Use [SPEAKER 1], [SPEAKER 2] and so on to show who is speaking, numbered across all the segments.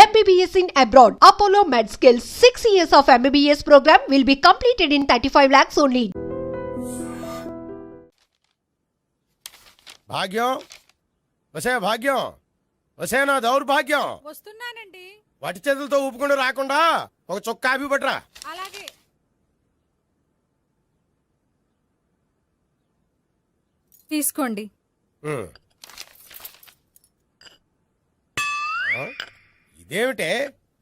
[SPEAKER 1] MBBS in abroad. Apollo MedSkills 6 years of MBBS program will be completed in 35 lakhs only.
[SPEAKER 2] భాగ్యం భాగ్యం నా దౌర్భాగ్యం.
[SPEAKER 3] వస్తున్నానండి.
[SPEAKER 2] వాటి చేతులతో ఊపుకుండా రాకుండా ఒక చొక్క కాఫీ పట్టరా.
[SPEAKER 3] అలాగే. తీసుకోండి.
[SPEAKER 2] ఇదేమిటే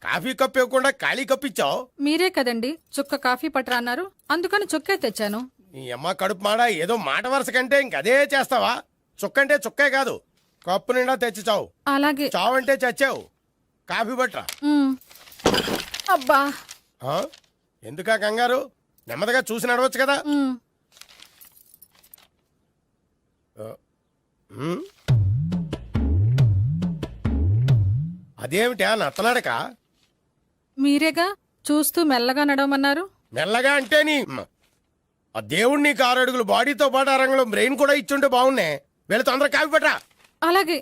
[SPEAKER 2] కాఫీ కప్ ఇవ్వకుండా ఖాళీ కప్ ఇచ్చావు?
[SPEAKER 3] మీరే కదండి చుక్క కాఫీ పట్టరా అన్నారు, అందుకని చుక్కే తెచ్చాను.
[SPEAKER 2] నీ అమ్మ కడుపు మాడ, ఏదో మాట వరుస కంటే ఇంకదే చేస్తావా? చుక్కంటే చుక్కే కాదు, కప్పు నిండా తెచ్చి చావు.
[SPEAKER 3] అలాగే.
[SPEAKER 2] చావంటే చచ్చావు. కాఫీ పట్టరా.
[SPEAKER 3] అబ్బా,
[SPEAKER 2] ఎందుకా కంగారు? నెమ్మదిగా చూసి నడవచ్చు కదా. అదేమిటా నత్తనడక?
[SPEAKER 3] మీరేగా చూస్తూ మెల్లగా నడవమన్నారు.
[SPEAKER 2] మెల్లగా అంటే నీ ఆ దేవుడు నీకు 6 అడుగులు బాడీతో పాటు ఆ రంగంలో బ్రెయిన్ కూడా ఇచ్చుంటే బాగున్నే. వీళ్ళ తొందర కాఫీ పట్టరా.
[SPEAKER 3] అలాగే.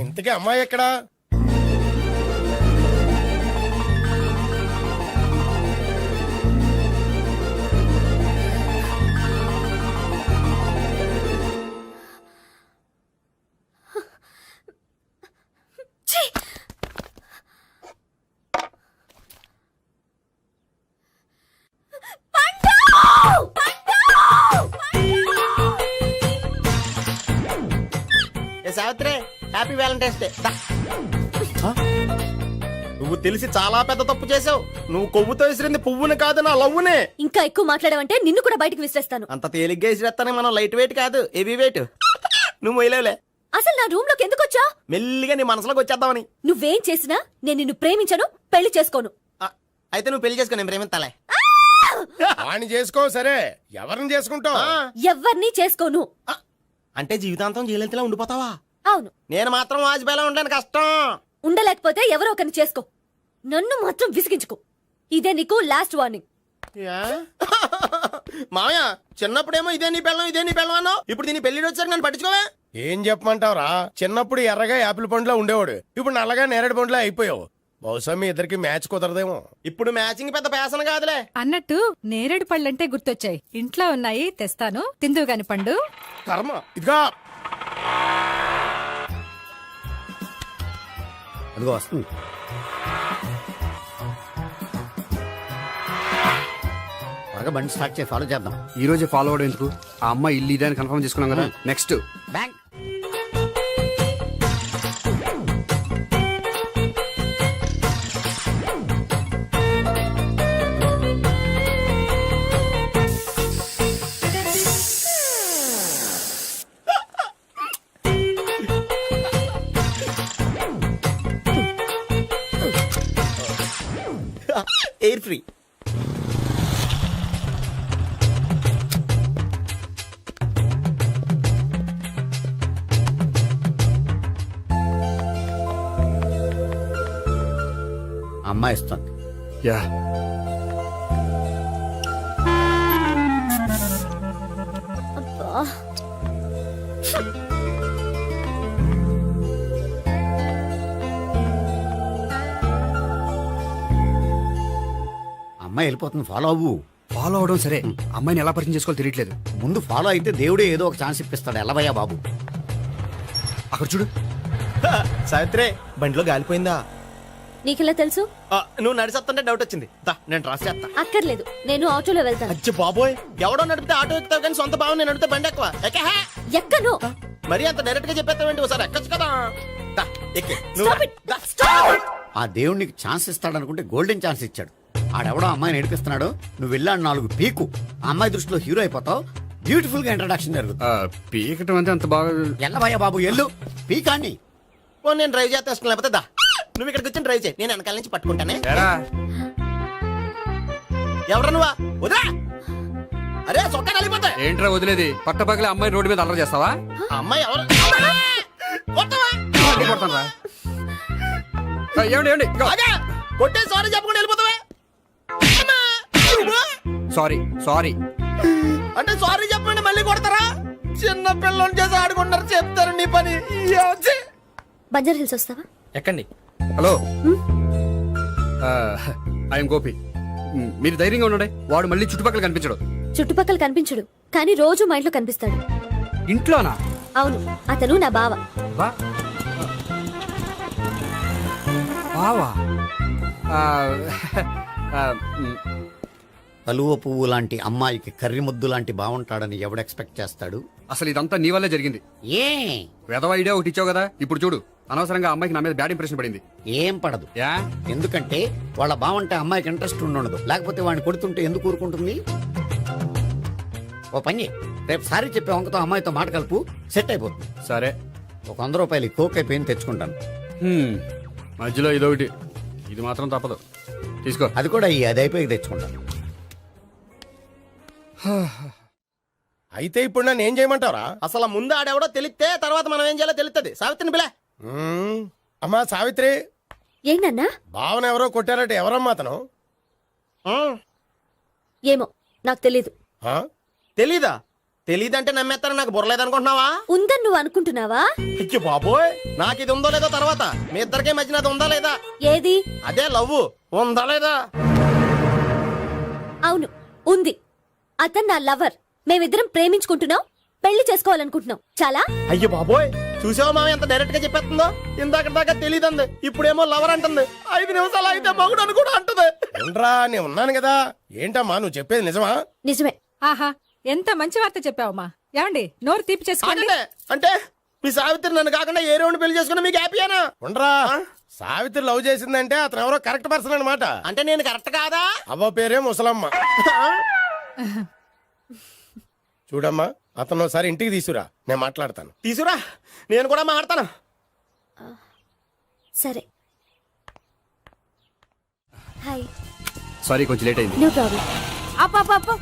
[SPEAKER 2] ఇంతకీ అమ్మాయి ఎక్కడా?
[SPEAKER 4] Savitri, happy Valentine's day. నువ్వు తెలిసి చాలా పెద్ద తప్పు చేసావు. నువ్వు కొవ్వుతో విసిరింది పువ్వుని కాదు, నా లవ్వునే.
[SPEAKER 5] ఇంకా ఎక్కువ మాట్లాడవంటే నిన్ను కూడా బయటకు విసిరేస్తాను.
[SPEAKER 4] అంత తేలిగ్గా విసిరేస్తానే, మనం లైట్ వెయిట్ కాదు, హెవీ వెయిట్. నువ్వు మొయ్యలేవులే.
[SPEAKER 5] అసలు నా రూమ్ లోకి ఎందుకు వచ్చా?
[SPEAKER 4] మెల్లిగా నీ మనసులోకి వచ్చేద్దామని.
[SPEAKER 5] నువ్వేం చేసినా నేను నిన్ను ప్రేమించను, పెళ్లి చేసుకోను.
[SPEAKER 4] అయితే నువ్వు పెళ్లి చేసుకో, నేను ప్రేమిస్తాలే.
[SPEAKER 2] వాణ్ణి చేసుకో. సరే, ఎవరిని చేసుకుంటావు?
[SPEAKER 5] ఎవ్వరిని చేసుకోను.
[SPEAKER 4] అంటే జీవితాంతం జయలలితలా ఉండిపోతావా?
[SPEAKER 5] అవును.
[SPEAKER 4] నేను మాత్రం వాజ్పేయిలా ఉండడానికి కష్టం.
[SPEAKER 5] ఉండలేకపోతే ఎవరో ఒకరిని చేసుకో, నన్ను మాత్రం విసిగించుకో. ఇదే నీకు లాస్ట్ వార్నింగ్.
[SPEAKER 4] మామయ్య, చిన్నప్పుడేమో ఇదే నీ పెళ్ళం అన్నావు, ఇప్పుడు దీని పెళ్లి వచ్చాక నన్ను పట్టించుకోవా?
[SPEAKER 2] ఏం చెప్పమంటావురా? చిన్నప్పుడు ఎర్రగా యాపిల్ పండులో ఉండేవాడు, ఇప్పుడు నల్లగా నేరేడు పండులో అయిపోయావు. బహుశా మీ ఇద్దరికి మ్యాచ్ కుదరదేమో.
[SPEAKER 4] ఇప్పుడు మ్యాచింగ్ పెద్ద పేసన కాదులే.
[SPEAKER 3] అన్నట్టు నేరేడు పళ్ళంటే గుర్తొచ్చాయి. ఇంట్లో ఉన్నాయి, తెస్తాను, తిందువు గాని పండు.
[SPEAKER 2] కర్మ. ఇదిగా
[SPEAKER 6] అదిగో వస్తుంది. బాగా బండి స్టార్ట్ చేసి ఫాలో చేద్దాం.
[SPEAKER 7] ఈ రోజే ఫాలో అవడం ఎందుకు? ఆ అమ్మాయి ఇల్లు ఇదని కన్ఫర్మ్ చేసుకున్నాం కదా. Next
[SPEAKER 6] bank.
[SPEAKER 4] Air free.
[SPEAKER 6] అమ్మాయి ఇస్తుంది.
[SPEAKER 7] యా,
[SPEAKER 6] అమ్మాయి వెళ్ళిపోతుంది, ఫాలో అవ్వు.
[SPEAKER 7] ఫాలో అవడం సరే, అమ్మాయిని ఎలా పరిచయం చేసుకోవాలో తెలియట్లేదు.
[SPEAKER 6] ముందు ఫాలో అయితే దేవుడే ఏదో ఒక ఛాన్స్ ఇప్పిస్తాడు. ఎల్లవయ్యా బాబు.
[SPEAKER 7] అక్కడ చూడు.
[SPEAKER 4] సావిత్రి, బండిలో గాలిపోయిందా?
[SPEAKER 5] నీకెలా తెలుసు?
[SPEAKER 4] నువ్వు నడిచేస్తుంటే డౌట్ వచ్చింది. నేను ట్రాస్ చేస్తా.
[SPEAKER 5] అక్కర్లేదు, నేను ఆటోలో వెళ్తాను.
[SPEAKER 4] అచ్చి బాబోయ్, ఎవడో నడిపితే ఆటో ఎక్కుతావు కానీ సొంత భావం నేను నడిపితే బండి ఎక్కువ.
[SPEAKER 5] ఎక్కను.
[SPEAKER 4] మరి అంత డైరెక్ట్ గా చెప్పేస్తావేంటి? ఒకసారి ఎక్కొచ్చు కదా.
[SPEAKER 5] Stop it. Stop.
[SPEAKER 6] ఆ దేవుడు నీకు ఛాన్స్ ఇస్తాడనుకుంటే గోల్డెన్ ఛాన్స్ ఇచ్చాడు. ఆడెవడో అమ్మాయిని ఏడిపిస్తున్నాడు, నువ్వు వెళ్ళాడు 4 పీకు. ఆ అమ్మాయి దృష్టిలో హీరో అయిపోతావు. బ్యూటిఫుల్ గా ఇంట్రడక్షన్ జరుగుతుంది.
[SPEAKER 7] పీకటం అంటే అంత బాగా.
[SPEAKER 6] ఎల్లవయ్యా బాబు, ఎల్లు పీకాన్ని.
[SPEAKER 4] నేను డ్రైవ్ చేస్తాను, లేకపోతే దా నువ్వు ఇక్కడికి వచ్చి డ్రైవ్ చేయి, నేను వెనకాల నుంచి పట్టుకుంటానే. ఎవరు నువ్వా? వదిలా. అరే చొక్కా కలిపోతా.
[SPEAKER 7] ఏంట్రా వదిలేది? పట్టపగలే అమ్మాయి రోడ్డు మీద అల్లరి చేస్తావా?
[SPEAKER 4] అమ్మాయి ఎవరు?
[SPEAKER 7] ఏమండి
[SPEAKER 4] కొట్టే సారీ చెప్పకుండా వెళ్ళిపోతావా?
[SPEAKER 7] సారీ
[SPEAKER 4] అంటే సారీ చెప్పండి మళ్ళీ కొడతారా? చిన్న పిల్లలు చేసి ఆడుకుంటారు, చెప్తారు నీ పని.
[SPEAKER 5] బంజారా హిల్స్ వస్తావా?
[SPEAKER 4] ఎక్కండి.
[SPEAKER 7] Hello I'm Gopi. మీరు ధైర్యంగా ఉండండి. వాడు మళ్ళీ చుట్టుపక్కల కనిపించడు.
[SPEAKER 5] చుట్టుపక్కల కనిపించడు, కానీ రోజు మా ఇంట్లో కనిపిస్తాడు.
[SPEAKER 7] ఇంట్లోనా?
[SPEAKER 5] అవును, అతను నా బావ.
[SPEAKER 7] బా బావా ఆ, ఆ, మ్,
[SPEAKER 6] కలువ పువ్వు లాంటి అమ్మాయికి కర్రి ముద్దు లాంటి బాగుంటాడని ఎవడు ఎక్స్పెక్ట్ చేస్తాడు?
[SPEAKER 7] అసలు ఇదంతా నీ వల్లే జరిగింది.
[SPEAKER 6] ఏ
[SPEAKER 7] వెధవ ఐడియా ఒకటి ఇచ్చావు కదా, ఇప్పుడు చూడు. అనవసరంగా అమ్మాయికి నా మీద బ్యాడ్ ఇంప్రెషన్ పడింది.
[SPEAKER 6] ఏం పడదు.
[SPEAKER 7] యా
[SPEAKER 6] ఎందుకంటే వాళ్ళ బాగుంటే అమ్మాయికి ఇంట్రెస్ట్ ఉండదు. లేకపోతే వాడిని కొడుతుంటే ఎందుకు ఊరుకుంటుంది? ఓ పని చెయ్. రేపు సారీ చెప్పే వంకతో అమ్మాయితో మాట కలుపు, సెట్ అయిపోతుంది.
[SPEAKER 7] సరే.
[SPEAKER 6] ఒక 100 రూపాయలు కోక్ అయిపోయింది, తెచ్చుకుంటాను.
[SPEAKER 7] మధ్యలో ఇదొకటి, ఇది మాత్రం తప్పదు. తీసుకో.
[SPEAKER 6] అది కూడా అది అయిపోయి తెచ్చుకుంటాను.
[SPEAKER 2] అయితే ఇప్పుడు నన్ను ఏం చేయమంటావరా?
[SPEAKER 4] అసలు ముందు ఆడెవడో తెలిస్తే తర్వాత మనం ఏం చేయాలో తెలుస్తుంది. సావిత్రిని పిల్ల.
[SPEAKER 2] అమ్మా సావిత్రి,
[SPEAKER 5] ఏంటన్నా?
[SPEAKER 2] భావన ఎవరో కొట్టారట, ఎవరమ్మా అతను?
[SPEAKER 5] ఏమో నాకు తెలీదు.
[SPEAKER 2] ఆ?
[SPEAKER 4] తెలీదా? తెలీదంటే నమ్మేస్తారని నాకు బుర్రలేదనుకుంటున్నావా?
[SPEAKER 5] ఉందని నువ్వు అనుకుంటున్నావా?
[SPEAKER 4] అయ్యో బాబోయ్, నాకు ఇది ఉందో లేదో తర్వాత. మీ ఇద్దరికే మధ్యన అది ఉందా లేదా?
[SPEAKER 5] ఏది?
[SPEAKER 4] అదే లవ్ ఉందా లేదా?
[SPEAKER 5] అవును, ఉంది. అతను నా లవర్. మేమిద్దరం ప్రేమించుకుంటున్నాం, పెళ్లి చేసుకోవాలనుకుంటున్నాం. చాలా.
[SPEAKER 4] అయ్యో బాబోయ్, చూసావా మామ ఎంత డైరెక్ట్ గా చెప్పేస్తుందో? ఇందాక దాకా తెలియదండి, ఇప్పుడేమో లవర్ అంటుంది. 5 నిమిషాలు అయితే మగుడు అని కూడా అంటుంది.
[SPEAKER 2] ఏంట్రా, నేను ఉన్నాను కదా. ఏంటమ్మా నువ్వు చెప్పేది నిజమా?
[SPEAKER 5] నిజమే.
[SPEAKER 3] ఆహా, ఎంత మంచి వార్త చెప్పావమ్మా. ఏమండి, నోరు తీపి చేసుకోండి.
[SPEAKER 4] అంటే మీ సావిత్రి నన్ను కాకుండా ఏ రౌండ్ పెళ్లి చేసుకున్నా మీకు హ్యాపీయేనా?
[SPEAKER 2] ఉండరా, సావిత్రి లవ్ చేసిందంటే అతను ఎవరో కరెక్ట్ పర్సన్ అనమాట.
[SPEAKER 4] అంటే నేను కరెక్ట్ కాదా?
[SPEAKER 2] అవ్వ పేరే ముసలమ్మ. చూడమ్మా, అతను ఒకసారి ఇంటికి తీసుకురా, నేను మాట్లాడతాను.
[SPEAKER 4] తీసురా, నేను కూడా మాడతాను.
[SPEAKER 5] సరే. హాయ్.
[SPEAKER 7] సారీ, కొంచెం లేట్ అయింది.
[SPEAKER 5] No problem.
[SPEAKER 8] అప్ప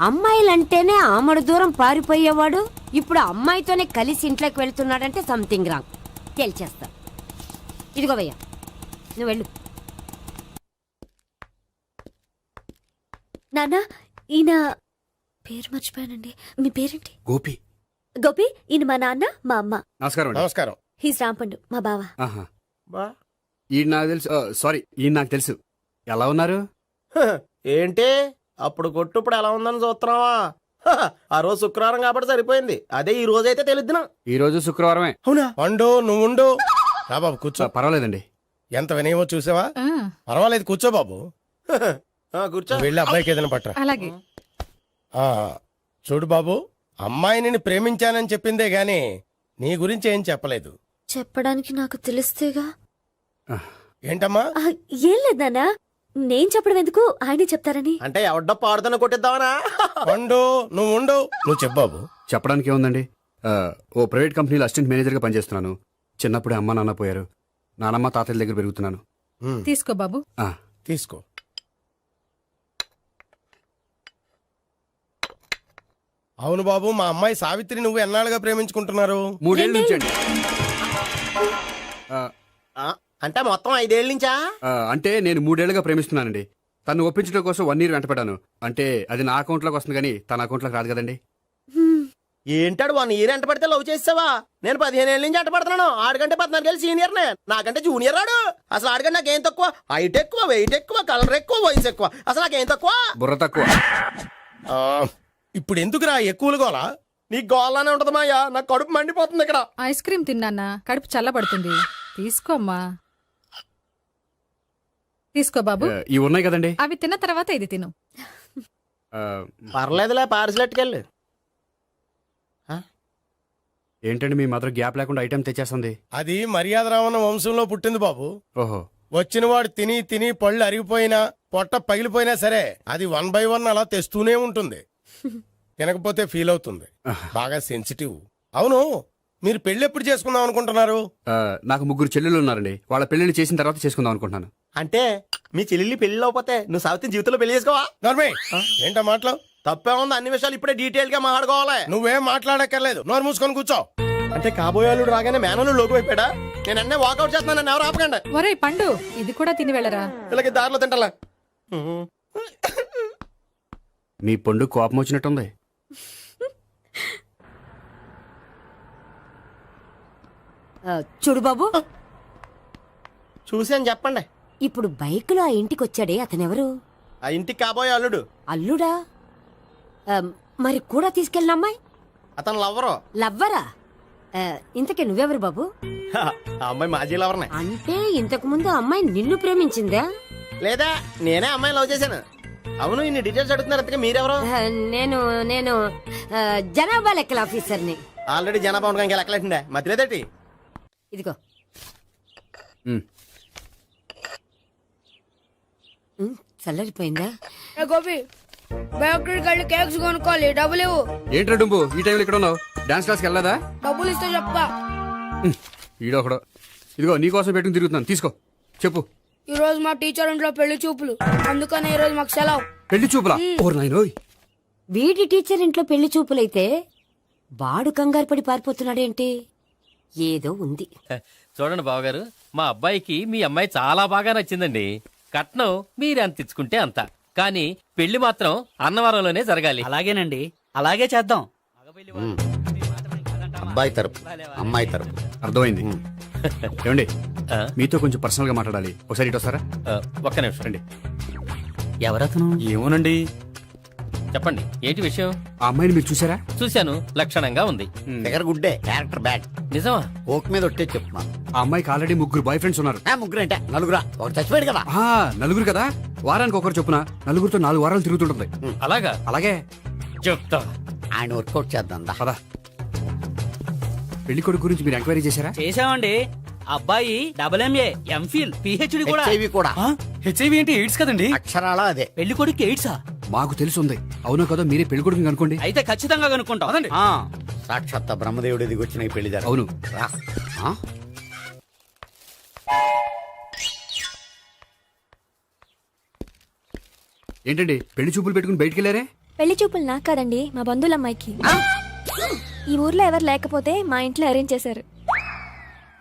[SPEAKER 8] అమ్మాయిలంటేనే ఆమడు దూరం పారిపోయేవాడు ఇప్పుడు అమ్మాయితోనే కలిసి ఇంట్లోకి వెళ్తున్నాడంటే సంథింగ్ రాంగ్. తేల్చేస్తా. ఇదిగో భయ్యా, నువ్వు వెళ్ళు.
[SPEAKER 5] నాన్న, ఈయన పేరు మర్చిపోయానండి. మీ పేరేంటి?
[SPEAKER 7] గోపి.
[SPEAKER 5] గోపి. ఈయన మా నాన్న, మా అమ్మ.
[SPEAKER 7] నమస్కారం అండి.
[SPEAKER 2] నమస్కారం.
[SPEAKER 5] హీస్ రాంపండు, మా బావ.
[SPEAKER 7] ఆహా.
[SPEAKER 4] బా.
[SPEAKER 7] ఈయన నాకు తెలుసు. సారీ, ఈయన నాకు తెలుసు. ఎలా ఉన్నారు?
[SPEAKER 4] ఏంటి అప్పుడు కొట్టు ఇప్పుడు ఎలా ఉందని చూస్తున్నావా? ఆ రోజు శుక్రవారం కాబట్టి సరిపోయింది. అదే ఈ రోజు అయితే తెలుద్దునా.
[SPEAKER 7] ఈ రోజు శుక్రవారమే.
[SPEAKER 4] అవునా?
[SPEAKER 2] పండు నువ్వు ఉండు. రా బాబు కూర్చో.
[SPEAKER 7] పర్వాలేదండి.
[SPEAKER 2] ఎంత వినయమో చూసావా?
[SPEAKER 3] ఆ,
[SPEAKER 2] పర్వాలేదు, కూర్చో బాబు.
[SPEAKER 4] కూర్చో.
[SPEAKER 2] నువ్వు వెళ్ళి అబ్బాయికి ఏదైనా పట్టరా.
[SPEAKER 3] అలాగే.
[SPEAKER 2] ఆ, చూడు బాబు, అమ్మాయి నిన్ను ప్రేమించానని చెప్పిందే గాని నీ గురించి ఏం చెప్పలేదు.
[SPEAKER 5] చెప్పడానికి నాకు తెలిస్తేగా.
[SPEAKER 2] ఏంటమ్మా?
[SPEAKER 5] ఆ, ఏం లేదు నాన్న, నేను చెప్పడం ఎందుకు, ఆయనే చెప్తారని.
[SPEAKER 4] అంటే ఎవడ్డో పాడుతున్నా కొట్టిద్దామనా?
[SPEAKER 2] పండు నువ్వు ఉండు. నువ్వు చెప్పు బాబు.
[SPEAKER 7] చెప్పడానికి ఏముందండి, ఓ ప్రైవేట్ కంపెనీలో అసిస్టెంట్ మేనేజర్గా పనిచేస్తున్నాను. చిన్నప్పుడే అమ్మ నాన్న పోయారు. నానమ్మ తాతయ్య దగ్గర పెరుగుతున్నాను.
[SPEAKER 3] తీసుకో బాబు.
[SPEAKER 7] ఆ,
[SPEAKER 2] తీసుకో. అవును బాబు, మా అమ్మాయి సావిత్రి నువ్వు ఎన్నాళ్ళుగా ప్రేమించుకుంటున్నారు?
[SPEAKER 7] 3 ఏళ్ళ నుంచి అండి.
[SPEAKER 4] అంటే మొత్తం 5 ఏళ్ళ నుంచా?
[SPEAKER 7] అంటే నేను 3 ఏళ్ళుగా ప్రేమిస్తున్నానండి. తను ఒప్పించడం కోసం 1 year వెంటపడ్డాను. అంటే అది నా అకౌంట్లోకి వస్తుంది కానీ తన అకౌంట్లోకి రాదు కదండి.
[SPEAKER 4] ఏంటాడు 1 year ఎంట పడితే లవ్ చేసావా? నేను 15 ఏళ్ళ నుంచి ఎంట పడుతున్నాను. ఆడికంటే 14 ఏళ్ళు సీనియర్ నే, నాకంటే జూనియర్ రాడు. అసలు ఆడికంటే నాకేం తక్కువ? హైట్ ఎక్కువ, వెయిట్ ఎక్కువ, కలర్ ఎక్కువ, వయసు ఎక్కువ. అసలు నాకేం తక్కువ?
[SPEAKER 7] బుర్ర తక్కువ.
[SPEAKER 2] ఆ, ఇప్పుడు ఎందుకురా ఎక్కువలు గోలా?
[SPEAKER 4] నీకు గోళ్ళనే ఉంటది మాయా, నాకు కడుపు మండిపోతుంది ఇక్కడ.
[SPEAKER 3] ఐస్ క్రీమ్ తిన్నానా, కడుపు చల్లబడుతుంది. తీసుకోమ్మా. తీసుకో బాబు.
[SPEAKER 7] ఇవి ఉన్నాయి కదండి.
[SPEAKER 3] అవి తిన్న తర్వాత ఇది తిను.
[SPEAKER 4] పర్లేదులే, పార్సిలెట్కెళ్ళి.
[SPEAKER 7] ఏంటండి మీ మదర్ గ్యాప్ లేకుండా ఐటెం తెచ్చేస్తుంది?
[SPEAKER 2] అది మర్యాద రావణ వంశంలో పుట్టింది బాబు.
[SPEAKER 7] ఓహో.
[SPEAKER 2] వచ్చిన వాడు తిని తిని పళ్ళు అరిగిపోయినా పొట్ట పగిలిపోయినా సరే అది 1 by 1 అలా తెస్తూనే ఉంటుంది. తినకపోతే ఫీల్ అవుతుంది. బాగా సెన్సిటివ్. అవును, మీరు పెళ్లి ఎప్పుడు చేసుకుందాం అనుకుంటున్నారు?
[SPEAKER 7] నాకు 3 చెల్లెలు ఉన్నారండి. వాళ్ళ పెళ్లిని చేసిన తర్వాత చేసుకుందాం అనుకుంటున్నాను.
[SPEAKER 4] అంటే మీ చెల్లెల్ని పెళ్లి లేకపోతే నువ్వు సావిత్రి జీవితంలో పెళ్లి చేసుకోవా?
[SPEAKER 2] నోర్మే, ఏంటో మాటలు?
[SPEAKER 4] తప్పే ఉంది, అన్ని విషయాలు ఇప్పుడే డీటెయిల్ గా మాట్లాడుకోవాలి.
[SPEAKER 2] నువ్వేం మాట్లాడక్కర్లేదు, నోరు మూసుకొని కూర్చో.
[SPEAKER 4] అంటే కాబోయేవాళ్ళు రాగానే మేనలు లోకి అయిపోయాడా? నేను అన్నీ వాకౌట్ చేస్తున్నాను, నన్ను ఎవరు ఆపకండి.
[SPEAKER 3] ఒరేయ్ పండు, ఇది కూడా తిని వెళ్ళరా.
[SPEAKER 4] ఇలాగే దారిలో తింటాలా?
[SPEAKER 7] మీ పండు కోపం వచ్చినట్టుంది.
[SPEAKER 8] చూడు బాబు,
[SPEAKER 4] చూసి అని చెప్పండి.
[SPEAKER 8] ఇప్పుడు బైక్లో ఆ ఇంటికి వచ్చాడే అతనెవరు?
[SPEAKER 4] ఆ ఇంటికి కాబోయే అల్లుడు.
[SPEAKER 8] అల్లుడా? మరి కూడా తీసుకెళ్ళిన అమ్మాయి
[SPEAKER 4] అతను లవ్వరు.
[SPEAKER 8] లవ్వరా? ఇంతకీ నువ్వెవరు బాబు?
[SPEAKER 4] ఆ అమ్మాయి మాజీ లవర్నే.
[SPEAKER 8] అంటే ఇంతకు ముందు అమ్మాయి నిన్ను ప్రేమించిందా?
[SPEAKER 4] లేదా నేనే అమ్మాయి లవ్ చేశాను. అవును, ఇన్ని డీటెయిల్స్ అడుగుతున్నారు. ఇంతకీ మీరెవరు?
[SPEAKER 8] నేను నేను జనాభా లెక్కల ఆఫీసర్ని.
[SPEAKER 4] ఆల్రెడీ జనాభా ఉండగా ఇంకా లెక్కలేటండే మధ్యలేదేటి.
[SPEAKER 8] ఇదిగో.
[SPEAKER 7] ఉమ్.
[SPEAKER 8] చల్లరిపోయిందా?
[SPEAKER 9] గోపి బయోక్రెడిట్ కార్డు కేక్స్ కొనుక్కోవాలి, డబ్బులు ఇవ్వు.
[SPEAKER 7] ఏంట్రా డుంబు ఈ టైంలో ఇక్కడ ఉన్నావు? డాన్స్ క్లాస్కి వెళ్ళదా?
[SPEAKER 9] డబ్బులు ఇస్తే చెప్తా.
[SPEAKER 7] ఈడొకడు. ఇదిగో నీకోసం పెట్టుకుని తిరుగుతున్నాను, తీసుకో. చెప్పు.
[SPEAKER 9] ఈ రోజు మా టీచర్ ఇంట్లో పెళ్లి చూపులు, అందుకని ఈ రోజు మాకు సెలవు.
[SPEAKER 7] పెళ్లి చూపులా? ఓర్ నాయనోయ్.
[SPEAKER 8] వీడి టీచర్ ఇంట్లో పెళ్లి చూపులైతే వాడు కంగారు పడి పారిపోతున్నాడేంటి? ఏదో ఉంది.
[SPEAKER 10] చూడండి బావగారు, మా అబ్బాయికి మీ అమ్మాయి చాలా బాగా నచ్చిందండి. కట్నం మీరెంత ఇచ్చుకుంటే అంత, కానీ పెళ్లి మాత్రం అన్నవరంలోనే జరగాలి.
[SPEAKER 11] అలాగేనండి, అలాగే చేద్దాం.
[SPEAKER 6] అబ్బాయి తరపు అమ్మాయి తరపు.
[SPEAKER 7] అర్థమైంది. ఏమండి
[SPEAKER 10] ఆ?
[SPEAKER 7] మీతో కొంచెం పర్సనల్ గా మాట్లాడాలి, ఒకసారి ఇటు వస్తారా?
[SPEAKER 10] ఒక్క నిమిషం రండి.
[SPEAKER 11] ఎవరతను?
[SPEAKER 7] ఏమోనండి.
[SPEAKER 10] చెప్పండి, ఏంటి విషయం?
[SPEAKER 7] ఆ అమ్మాయిని మీరు చూసారా?
[SPEAKER 10] చూశాను, లక్షణంగా ఉంది.
[SPEAKER 6] ఫిగర్ గుడ్డే, క్యారెక్టర్ బ్యాడ్.
[SPEAKER 10] నిజమా?
[SPEAKER 6] ఓక్ మీద ఒట్టే చెప్తున్నా.
[SPEAKER 7] ఆ అమ్మాయికి ఆల్రెడీ 3 బాయ్ ఫ్రెండ్స్ ఉన్నారు.
[SPEAKER 6] ముగ్గురు అంటే నలుగురా? ఒకటి చచ్చిపోయాడు కదా.
[SPEAKER 7] నలుగురు కదా, వారానికి ఒకరు చొప్పున నలుగురితో 4 వారాలు తిరుగుతుంటుంది.
[SPEAKER 10] అలాగా?
[SPEAKER 7] అలాగే.
[SPEAKER 10] చెప్తా.
[SPEAKER 6] ఆయన వర్కౌట్ చేద్దాం దా.
[SPEAKER 7] పదా. పెళ్లి కొడుకు గురించి మీరు ఎంక్వైరీ చేశారా?
[SPEAKER 11] చేసామండి. అబ్బాయి MA, MPhil, PhD కూడా.
[SPEAKER 6] HIV కూడా.
[SPEAKER 11] హెచ్ఐవి అంటే ఎయిడ్స్ కదండి.
[SPEAKER 6] అక్షరాలా అదే.
[SPEAKER 11] పెళ్లి కొడుకు ఎయిడ్సా?
[SPEAKER 7] మాకు తెలుసుంది. అవునో కదా, మీరే పెళ్లి కొడుకుని అనుకోండి.
[SPEAKER 11] అయితే ఖచ్చితంగా కనుక్కుంటాం.
[SPEAKER 6] సాక్షాత్ బ్రహ్మదేవుడి దిగి వచ్చిన ఈ పెళ్లి జరగదు.
[SPEAKER 7] అవును.
[SPEAKER 6] రా. ఆ?
[SPEAKER 7] ఏంటండి పెళ్లి చూపులు పెట్టుకుని బయటికి వెళ్ళారే?
[SPEAKER 9] పెళ్లి చూపులు నాకు కాదండి, మా బంధువుల అమ్మాయికి. ఈ ఊర్లో ఎవరు లేకపోతే మా ఇంట్లో అరేంజ్ చేశారు.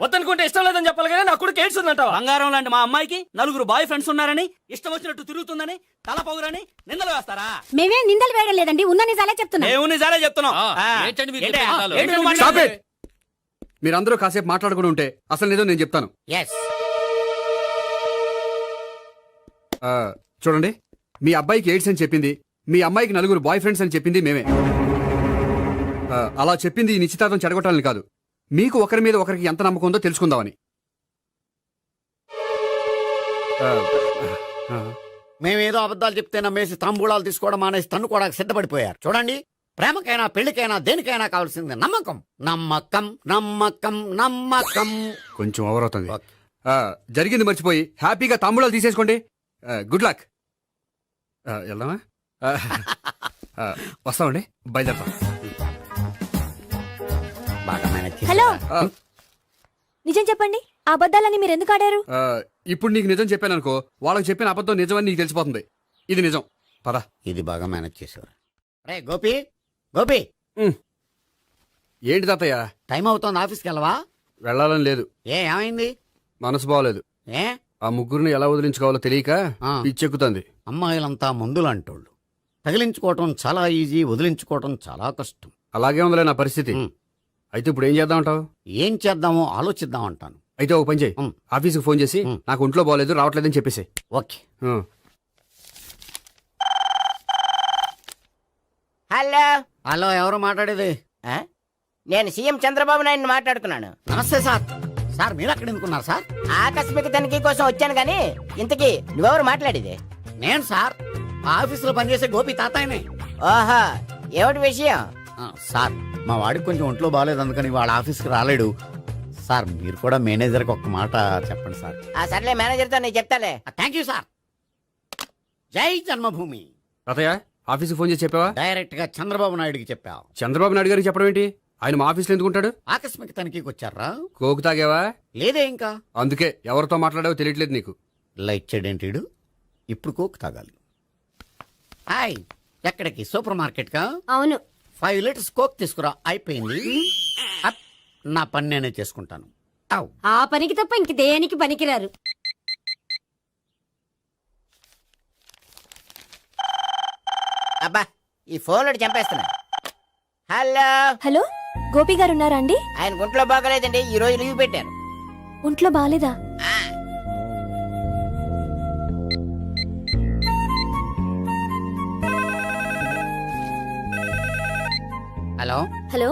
[SPEAKER 10] వద్దనుకుంటే ఇష్టం లేదని చెప్పాలి కానీ నా కొడుకు ఎయిడ్స్ ఉందంటావా?
[SPEAKER 11] బంగారం లాంటి మా అమ్మాయికి 4 బాయ్ ఫ్రెండ్స్ ఉన్నారని, ఇష్టం వచ్చినట్టు తిరుగుతుందని, తల పొగరని నిందలు వేస్తారా?
[SPEAKER 8] మేమే నిందలు వేయడం లేదండి, ఉన్న నిజాలే చెప్తున్నా.
[SPEAKER 11] మేము నిజాలే చెప్తున్నాం.
[SPEAKER 10] ఏంటండి మీరు
[SPEAKER 11] ఏంటి?
[SPEAKER 10] చెప్పే నిజాలు?
[SPEAKER 11] ఏంటి నువ్వు
[SPEAKER 7] Stop
[SPEAKER 11] మాట్లాడేది?
[SPEAKER 7] it! మీరందరూ కాసేపు మాట్లాడుకుని ఉంటే అసలు నిజం నేను చెప్తాను.
[SPEAKER 6] ఎస్.
[SPEAKER 7] చూడండి, మీ అబ్బాయికి ఎయిడ్స్ అని చెప్పింది, మీ అమ్మాయికి 4 బాయ్ ఫ్రెండ్స్ అని చెప్పింది మేమే. అలా చెప్పింది ఈ నిశ్చితార్థం చెడగొట్టాలని కాదు, మీకు ఒకరి మీద ఒకరికి ఎంత నమ్మకం ఉందో తెలుసుకుందామని.
[SPEAKER 6] మేమేదో అబద్ధాలు చెప్తే నమ్మేసి తాంబూలాలు తీసుకోవడం మానేసి తన్ను కూడా సిద్ధపడిపోయారు. చూడండి, ప్రేమకైనా పెళ్లికైనా దేనికైనా కావాల్సింది నమ్మకం. నమ్మకం నమ్మకం నమ్మకం.
[SPEAKER 7] కొంచెం ఓవర్ అవుతుంది.
[SPEAKER 6] ఓకే.
[SPEAKER 7] జరిగింది మర్చిపోయి హ్యాపీగా తాంబూలాలు తీసేసుకోండి. Good luck. వెళ్దామా? వస్తామండి, బయలుదేరతాం.
[SPEAKER 6] బాగా మేనేజ్ చేశారు.
[SPEAKER 9] హలో, నిజం చెప్పండి, ఆ అబద్ధాలని మీరు ఎందుకు ఆడారు?
[SPEAKER 7] ఇప్పుడు నీకు నిజం చెప్పాను అనుకో, వాళ్ళకి చెప్పిన అబద్ధం నిజమని నీకు తెలిసిపోతుంది. ఇది నిజం. పదా.
[SPEAKER 6] ఇది బాగా మేనేజ్ చేసేవారు. రే గోపి, గోపి,
[SPEAKER 7] ఏంటి తాతయ్య?
[SPEAKER 6] టైం అవుతోంది, ఆఫీస్కి వెళ్ళవా?
[SPEAKER 7] వెళ్ళాలని లేదు.
[SPEAKER 6] ఏమైంది?
[SPEAKER 7] మనసు బాగోలేదు.
[SPEAKER 6] ఏ
[SPEAKER 7] ఆ ముగ్గురిని ఎలా వదిలించుకోవాలో తెలియక
[SPEAKER 6] ఆ.
[SPEAKER 7] పిచ్చెక్కుతుంది.
[SPEAKER 6] అమ్మాయిలంతా మందులాంటోళ్ళు. తగిలించుకోవటం చాలా ఈజీ, వదిలించుకోవటం చాలా కష్టం.
[SPEAKER 7] అలాగే ఉందిలే నా పరిస్థితి. అయితే ఇప్పుడు ఏం చేద్దామంటావు?
[SPEAKER 6] ఏం చేద్దామో ఆలోచిద్దాం అంటాను.
[SPEAKER 7] అయితే ఒక పని చేయి, ఆఫీస్కి ఫోన్ చేసి నాకు ఒంట్లో బాగోలేదు రావట్లేదని చెప్పేసి.
[SPEAKER 6] ఓకే.
[SPEAKER 4] హలో,
[SPEAKER 6] హలో, ఎవరు మాట్లాడేది?
[SPEAKER 4] నేను సీఎం చంద్రబాబు నాయుడు మాట్లాడుతున్నాను.
[SPEAKER 6] నమస్తే సార్. సార్ మీరు అక్కడ ఎందుకున్నారు సార్?
[SPEAKER 4] ఆకస్మిక తనిఖీ కోసం వచ్చాను గానీ ఇంతకీ నువ్వెవరు మాట్లాడేది?
[SPEAKER 6] నేను సార్, ఆఫీసులో పనిచేసే గోపి తాతాయనే.
[SPEAKER 4] ఓహో, ఏమిటి విషయం?
[SPEAKER 6] సార్, మా వాడికి కొంచెం ఒంట్లో బాగాలేదు, అందుకని వాళ్ళ ఆఫీస్కి రాలేడు. సార్ మీరు కూడా మేనేజర్కి ఒక మాట చెప్పండి సార్.
[SPEAKER 4] సర్లే, మేనేజర్తో నేను చెప్తాలే.
[SPEAKER 6] Thank you sir. జై జన్మభూమి.
[SPEAKER 7] తాతయ్య ఆఫీస్కి ఫోన్ చేసి చెప్పావా?
[SPEAKER 6] డైరెక్ట్ గా చంద్రబాబు నాయుడుకి చెప్పావు.
[SPEAKER 7] చంద్రబాబు నాయుడు గారికి చెప్పడం ఏంటి? ఆయన మా ఆఫీస్లో ఎందుకుంటాడు?
[SPEAKER 6] ఆకస్మిక తనిఖీకి వచ్చారా?
[SPEAKER 7] కోకు తాగావా?
[SPEAKER 6] లేదే ఇంకా.
[SPEAKER 7] అందుకే ఎవరితో మాట్లాడావో తెలియట్లేదు నీకు.
[SPEAKER 6] లైట్ చేయడేంటిడు? ఇప్పుడు కోక్ తాగాలి. హాయ్, ఎక్కడికి? సూపర్ మార్కెట్ కా?
[SPEAKER 8] అవును.
[SPEAKER 6] 5 లీటర్స్ కోక్ తీసుకురా. అయిపోయింది. అప్, నా పని నేనే చేసుకుంటాను. ఔ.
[SPEAKER 8] ఆ పనికి తప్ప ఇంక దేనికి పనికిరారు.
[SPEAKER 4] అబ్బా, ఈ ఫోన్ చంపేస్తున్నా. హలో,
[SPEAKER 9] హలో, గోపి గారు ఉన్నారా అండి?
[SPEAKER 6] ఆయన గుంట్లో బాగలేదండి, ఈ రోజు లీవ్ పెట్టారు.
[SPEAKER 9] ఒంట్లో బాలేదా?
[SPEAKER 6] హలో,
[SPEAKER 5] హలో,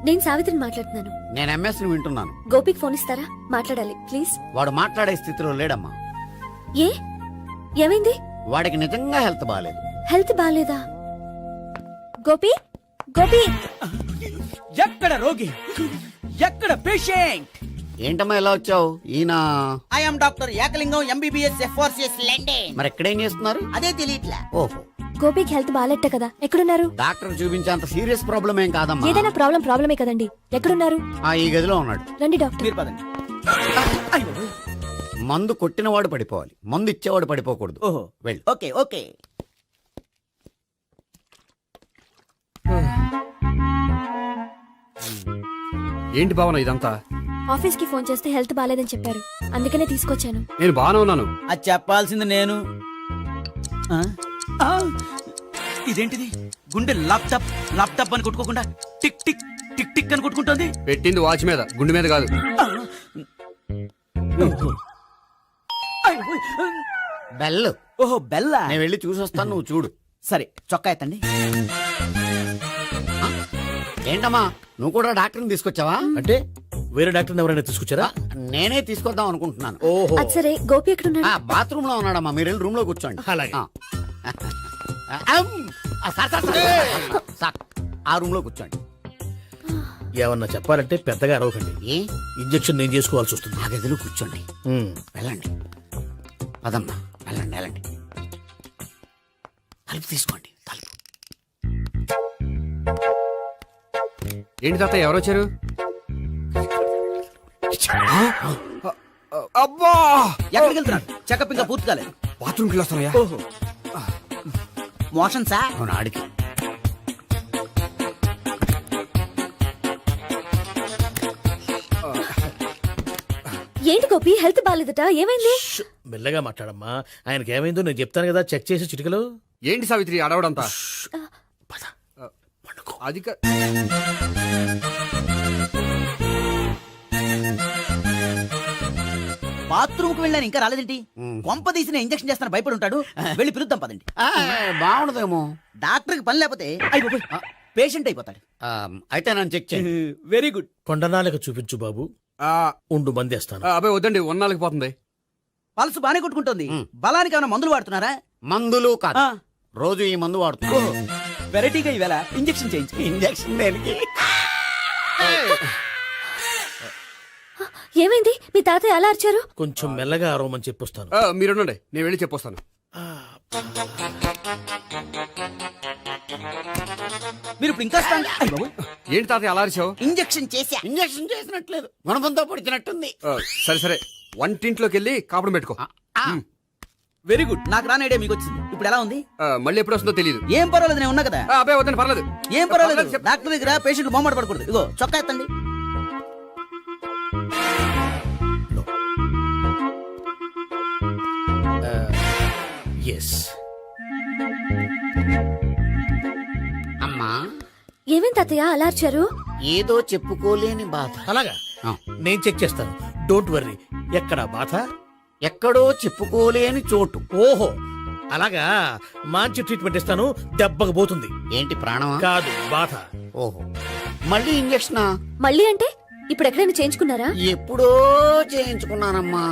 [SPEAKER 5] నేను సావిత్రిని మాట్లాడుతున్నాను.
[SPEAKER 6] నేను ఎంఎస్ ని వింటున్నాను.
[SPEAKER 5] గోపికి ఫోన్ ఇస్తారా? మాట్లాడాలి ప్లీజ్.
[SPEAKER 6] వాడు మాట్లాడే స్థితిలో లేడమ్మా.
[SPEAKER 5] ఏ ఏమైంది?
[SPEAKER 6] వాడికి నిజంగా హెల్త్ బాగాలేదు.
[SPEAKER 5] హెల్త్ బాలేదా?
[SPEAKER 9] గోపి, గోపి,
[SPEAKER 11] ఎక్కడ రోగి, ఎక్కడ పేషెంట్?
[SPEAKER 6] ఏంటమ్మా ఇలా వచ్చావు? ఈయన
[SPEAKER 11] I'm doctor Ekalingam MBBS FRCS London.
[SPEAKER 6] మరి ఎక్కడేం చేస్తున్నారు?
[SPEAKER 11] అదే తెలియట్లా.
[SPEAKER 6] ఓహో,
[SPEAKER 9] గోపికి హెల్త్ బాలేట కదా, ఎక్కడున్నారు?
[SPEAKER 6] డాక్టర్ చూపించేంత సీరియస్ ప్రాబ్లం ఏం కాదమ్మా.
[SPEAKER 9] ఏదైనా ప్రాబ్లమే కదండి, ఎక్కడున్నారు?
[SPEAKER 6] ఈ గదిలో ఉన్నాడు.
[SPEAKER 9] రండి డాక్టర్.
[SPEAKER 11] మీరు పదండి.
[SPEAKER 6] మందు కొట్టినవాడు పడిపోవాలి, మందు ఇచ్చేవాడు పడిపోకూడదు.
[SPEAKER 11] ఓహో,
[SPEAKER 6] వెళ్ళు.
[SPEAKER 11] Okay okay.
[SPEAKER 7] ఏంటి భావన ఇదంతా?
[SPEAKER 9] ఆఫీస్ కి ఫోన్ చేస్తే హెల్త్ బాలేదని చెప్పారు, అందుకనే తీసుకొచ్చాను.
[SPEAKER 7] నేను బాగానే ఉన్నాను.
[SPEAKER 11] అది చెప్పాల్సింది నేను. ఆ? ఆ! ఇదేంటిది? గుండె లాప్టాప్ లాప్టాప్ అని కొట్టుకోకుండా టిక్ టిక్ టిక్ టిక్ అని కొట్టుకుంటుంది.
[SPEAKER 7] పెట్టింది వాచ్ మీద, గుండె మీద కాదు.
[SPEAKER 6] బెల్.
[SPEAKER 11] ఓహో, బెల్లా.
[SPEAKER 6] నేను వెళ్ళి చూసొస్తాను, నువ్వు చూడు.
[SPEAKER 11] సరే, చొక్కా ఎత్తండి.
[SPEAKER 6] ఏంటమ్మా, నువ్వు కూడా డాక్టర్ని తీసుకొచ్చావా?
[SPEAKER 4] అంటే వేరే డాక్టర్ ఎవరైనా తీసుకొచ్చారా?
[SPEAKER 6] నేనే తీసుకొద్దాం అనుకుంటున్నాను.
[SPEAKER 4] ఓహో,
[SPEAKER 5] అది సరే, గోపి ఎక్కడున్నాడు?
[SPEAKER 6] బాత్రూమ్ లో ఉన్నాడమ్మా, మీరు వెళ్ళి రూమ్ లో కూర్చోండి.
[SPEAKER 4] అలాగే.
[SPEAKER 6] సార్, ఆ రూమ్ లో కూర్చోండి.
[SPEAKER 4] ఏమన్నా చెప్పాలంటే పెద్దగా అరవకండి.
[SPEAKER 6] ఏ
[SPEAKER 4] ఇంజెక్షన్ నేను చేసుకోవాల్సి వస్తుంది.
[SPEAKER 6] ఆ గదిలో కూర్చోండి. వెళ్ళండి, పదమ్మా, వెళ్ళండి వెళ్ళండి. తలుపు తీసుకోండి, తలుపు.
[SPEAKER 7] ఏంటి తాత, ఎవరు వచ్చారు? అబ్బా,
[SPEAKER 11] ఎక్కడికి వెళ్తున్నాడు? చెకప్ ఇంకా పూర్తి కాలేదు.
[SPEAKER 7] బాత్రూమ్కి వస్తానయ్యా.
[SPEAKER 11] ఓహో, మోషన్ సార్.
[SPEAKER 6] అవును, ఆడికి.
[SPEAKER 5] ఏంటి గోపి, హెల్త్ బాలేదట, ఏమైంది?
[SPEAKER 4] మెల్లగా మాట్లాడమ్మా. ఆయనకి ఏమైందో నేను చెప్తాను కదా, చెక్ చేసి చిటికలు.
[SPEAKER 7] ఏంటి సావిత్రి అడవడంతా? అది
[SPEAKER 11] బాత్రూమ్ కు వెళ్ళాను, ఇంకా రాలేదేంటి? కొంప తీసిన ఇంజక్షన్ చేస్తాను భయపడి ఉంటాడు. వెళ్ళి పిలుద్దాం పదండి.
[SPEAKER 6] బాగుండదేమో.
[SPEAKER 11] డాక్టర్ కి పని లేకపోతే పేషెంట్ అయిపోతాడు.
[SPEAKER 6] అయితే నన్ను చెక్ చేయండి.
[SPEAKER 11] Very good.
[SPEAKER 4] కొండనాలకు చూపించు బాబు. ఉండు, మందేస్తాను.
[SPEAKER 7] అబ్బాయి వద్దండి, ఉన్నాళ్ళకి పోతుంది.
[SPEAKER 11] పల్స్ బానే కొట్టుకుంటుంది. బలానికి ఏమైనా మందులు వాడుతున్నారా?
[SPEAKER 6] మందులు కాదు, రోజు ఈ మందు వాడుతున్నా.
[SPEAKER 11] వెరైటీగా ఈవేళ ఇంజక్షన్ చేయించు.
[SPEAKER 6] ఇంజక్షన్ దేనికి?
[SPEAKER 5] ఏమైంది? మీ తాతయ్య అలా అరిచారు?
[SPEAKER 4] కొంచెం మెల్లగా అరవమని చెప్పొస్తాను.
[SPEAKER 7] మీరుండండి, నేను వెళ్ళి చెప్పొస్తాను.
[SPEAKER 11] మీరు ఇప్పుడు ఇంకా
[SPEAKER 7] ఏంటి తాత అలా అరిచావు?
[SPEAKER 11] ఇంజక్షన్ చేసా.
[SPEAKER 6] ఇంజక్షన్ చేసినట్లేదు, గుణపంతో పొడిచినట్టుంది.
[SPEAKER 7] సరే సరే, వంటింట్లోకి వెళ్ళి కాపుడు పెట్టుకో.
[SPEAKER 11] Very good. నాకు రాని ఐడియా మీకు వచ్చింది. ఇప్పుడు ఎలా ఉంది?
[SPEAKER 7] మళ్ళీ ఎప్పుడు వస్తుందో తెలియదు.
[SPEAKER 11] ఏం పర్వాలేదు, నేను ఉన్నా కదా.
[SPEAKER 7] అబ్బాయి వద్దండి, పర్లేదు.
[SPEAKER 11] ఏం పర్వాలేదు. డాక్టర్ దగ్గర పేషెంట్ మొహమాట పడకూడదు. ఇగో చొక్కా ఎత్తండి.
[SPEAKER 4] ఎస్.
[SPEAKER 6] అమ్మా,
[SPEAKER 5] ఏమేం తాతయ్య అలా అరిచారు?
[SPEAKER 6] ఏదో చెప్పుకోలేని బాధ.
[SPEAKER 4] అలాగా, నేను చెక్ చేస్తాను. Don't worry. ఎక్కడ బాధ?
[SPEAKER 6] ఎక్కడో చెప్పుకోలేని చోటు.
[SPEAKER 4] ఓహో, అలాగా. మంచి ట్రీట్మెంట్ ఇస్తాను, దెబ్బకు పోతుంది.
[SPEAKER 6] ఏంటి, ప్రాణమా?
[SPEAKER 4] కాదు, బాధ.
[SPEAKER 6] ఓహో, మళ్ళీ ఇంజక్షనా?
[SPEAKER 5] మళ్ళీ అంటే ఇప్పుడు ఎక్కడైనా చేయించుకున్నారా?
[SPEAKER 6] ఎప్పుడో చేయించుకున్నానమ్మా.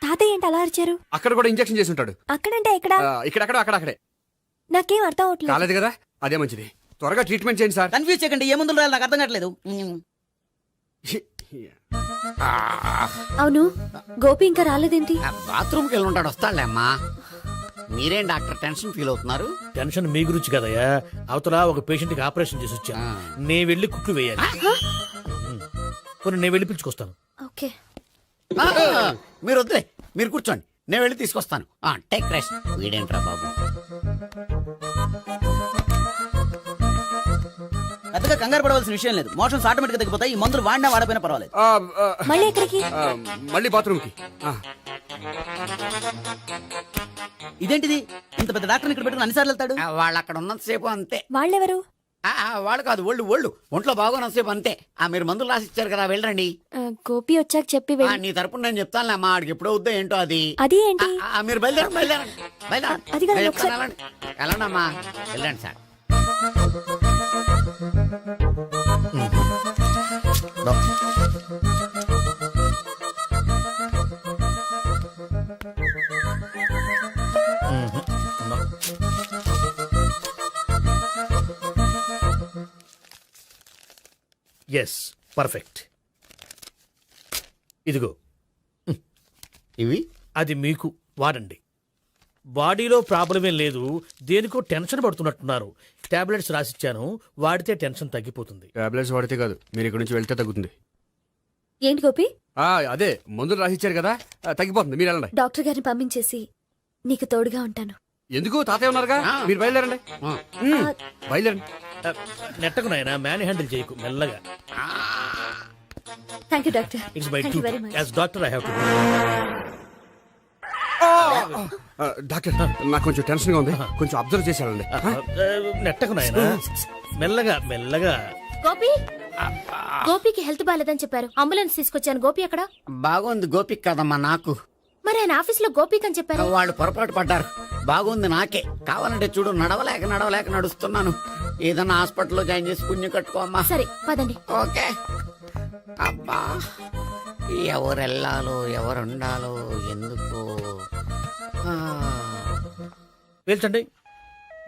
[SPEAKER 9] తాతయ్య ఏంటి అలా అరిచారు?
[SPEAKER 7] అక్కడ కూడా ఇంజక్షన్ చేసి ఉంటాడు.
[SPEAKER 9] అక్కడంటే ఎక్కడ?
[SPEAKER 7] ఇక్కడక్కడ అక్కడక్కడే.
[SPEAKER 9] నాకేం అర్థం అవట్లేదు.
[SPEAKER 7] కాలేదు కదా, అదే మంచిది. త్వరగా ట్రీట్మెంట్ చేయండి సార్.
[SPEAKER 11] కన్ఫ్యూజ్ చేయకండి. ఏ మందులు రాయాలి నాకు అర్థం కావట్లేదు.
[SPEAKER 5] అవును, గోపి ఇంకా రాలేదేంటి?
[SPEAKER 6] బాత్రూమ్కి వెళ్ళి ఉంటాడు, వస్తాడులే అమ్మా. మీరేం డాక్టర్ టెన్షన్ ఫీల్ అవుతున్నారు?
[SPEAKER 4] టెన్షన్ మీ గురించి కదయ్యా. అవతల ఒక పేషెంట్ కి ఆపరేషన్ చేసి వచ్చా. నేను వెళ్ళి కుట్లు వేయాలి. నేను వెళ్ళి పిలుచుకొస్తాను.
[SPEAKER 5] ఓకే.
[SPEAKER 6] మీరు వద్దులే, మీరు కూర్చోండి, నేను వెళ్ళి తీసుకొస్తాను. Take rest. వీడేంట్రా బాబు,
[SPEAKER 11] పెద్దగా కంగారు పడవలసిన విషయం లేదు. మోషన్స్ ఆటోమేటిక్ గా తగ్గిపోతాయి. ఈ మందులు వాడినా వాడపోయినా పర్వాలేదు.
[SPEAKER 9] మళ్ళీ ఎక్కడికి?
[SPEAKER 7] మళ్ళీ బాత్రూమ్కి.
[SPEAKER 11] ఇదేంటిది, ఇంత పెద్ద డాక్టర్ ఇక్కడ పెట్టుకుని అన్నిసార్లు వెళ్తాడు?
[SPEAKER 6] వాళ్ళు అక్కడ ఉన్నంతసేపు అంతే.
[SPEAKER 9] వాళ్ళెవరు?
[SPEAKER 6] వాళ్ళు కాదు, ఒళ్ళు ఒంట్లో బాగోనంతసేపు అంతే. మీరు మందులు రాసి ఇచ్చారు కదా, వెళ్ళండి.
[SPEAKER 9] గోపి వచ్చాక చెప్పి
[SPEAKER 6] నీ తరపున నేను చెప్తానులే అమ్మా, ఆడికి ఎప్పుడో వద్దో ఏంటో అది.
[SPEAKER 9] అది ఏంటి?
[SPEAKER 6] మీరు బయలుదేరండి.
[SPEAKER 9] అది కాదు,
[SPEAKER 6] నేను
[SPEAKER 9] ఒకసారి-
[SPEAKER 6] చెప్తాను, వెళ్ళండి అమ్మా, వెళ్ళండి సార్.
[SPEAKER 12] Yes, perfect. ఇదిగో
[SPEAKER 6] ఇవి
[SPEAKER 12] అది మీకు వాడండి. బాడీలో ప్రాబ్లం ఏం లేదు, దేనికో టెన్షన్ పడుతున్నట్టున్నారు. టాబ్లెట్స్ రాసిచ్చాను, వాడితే టెన్షన్ తగ్గిపోతుంది.
[SPEAKER 7] టాబ్లెట్స్ వాడితే కాదు, మీరు ఇక్కడ నుంచి వెళ్తే తగ్గుతుంది.
[SPEAKER 9] ఏంటి గోపి?
[SPEAKER 7] అదే మందులు రాసిచ్చారు కదా, తగ్గిపోతుంది. మీరు వెళ్ళండి.
[SPEAKER 9] డాక్టర్ గారిని పంపించేసి నీకు తోడుగా ఉంటాను.
[SPEAKER 7] ఎందుకు, తాతయ్య ఉన్నారుగా, మీరు బయలుదేరండి. బయలుదేరండి.
[SPEAKER 12] నెట్టకు నాయనా, మ్యాన్ హ్యాండిల్ చేయకు, మెల్లగా.
[SPEAKER 9] Thank you doctor.
[SPEAKER 12] It's my
[SPEAKER 9] Thank you very
[SPEAKER 12] duty
[SPEAKER 9] much.
[SPEAKER 12] As doctor. I have to.
[SPEAKER 7] Doctor, నాకు కొంచెం టెన్షన్ గా ఉంది, కొంచెం అబ్జర్వ్ చేసి వెళ్ళండి.
[SPEAKER 12] నెట్టకు నాయనా, మెల్లగా మెల్లగా.
[SPEAKER 5] గోపి, గోపికి హెల్త్ బాలేదని చెప్పారు. అంబులెన్స్ తీసుకొచ్చాను. గోపి అక్కడ?
[SPEAKER 6] బాగుంది గోపిక్ కదమ్మా నాకు.
[SPEAKER 5] మరి ఆయన ఆఫీస్ లో గోపిక్ అని చెప్పారు.
[SPEAKER 6] వాళ్ళు పొరపాటు పడ్డారు. బాగుంది నాకే. కావాలంటే చూడు, నడవలేక నడుస్తున్నాను. ఏదన్నా హాస్పిటల్లో జాయిన్ చేసి పుణ్యం కట్టుకో అమ్మా.
[SPEAKER 5] సరే పదండి.
[SPEAKER 6] ఓకే. అబ్బా, ఎవరెళ్ళాలో ఎవరుండాలో ఎందుకు.
[SPEAKER 12] పేల్చండి,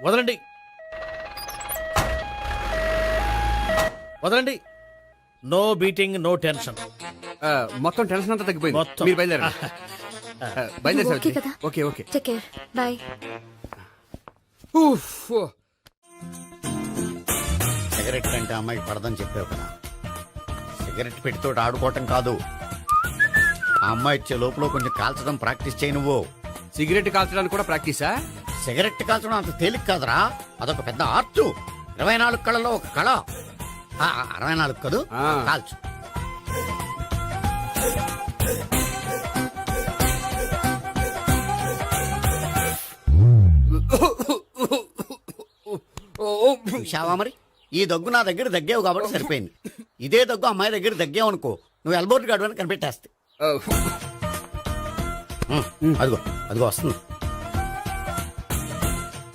[SPEAKER 12] వదలండి, వదలండి. No beating, no tension.
[SPEAKER 7] మొత్తం టెన్షన్ అంతా తగ్గిపోయింది.
[SPEAKER 12] మొత్తం.
[SPEAKER 7] మీరు బయలుదేరండి. బయలుదేరి
[SPEAKER 9] ఓకే కదా?
[SPEAKER 7] Okay okay.
[SPEAKER 9] Take care. Bye.
[SPEAKER 6] Cigarette కంటే అమ్మాయికి పడదని చెప్పావు కదా. సిగరెట్ పెట్టితో ఆడుకోవటం కాదు, ఆ అమ్మాయి ఇచ్చే లోపల కొంచెం కాల్చడం ప్రాక్టీస్ చేయి నువ్వు.
[SPEAKER 7] సిగరెట్ కాల్చడానికి కూడా ప్రాక్టీసా?
[SPEAKER 6] సిగరెట్ కాల్చడం అంత తేలిక కాదురా, అదొక పెద్ద ఆర్ట్. 24 కళలో ఒక కళ. 64 కదూ, కాల్చు. చూశావా మరి, ఈ దగ్గు నా దగ్గర దగ్గేవు కాబట్టి సరిపోయింది. ఇదే దగ్గు అమ్మాయి దగ్గర దగ్గేవు అనుకో, నువ్వు ఎల్బోర్డ్ గాడు అని కనిపెట్టేస్తే. అదిగో అదిగో వస్తుంది.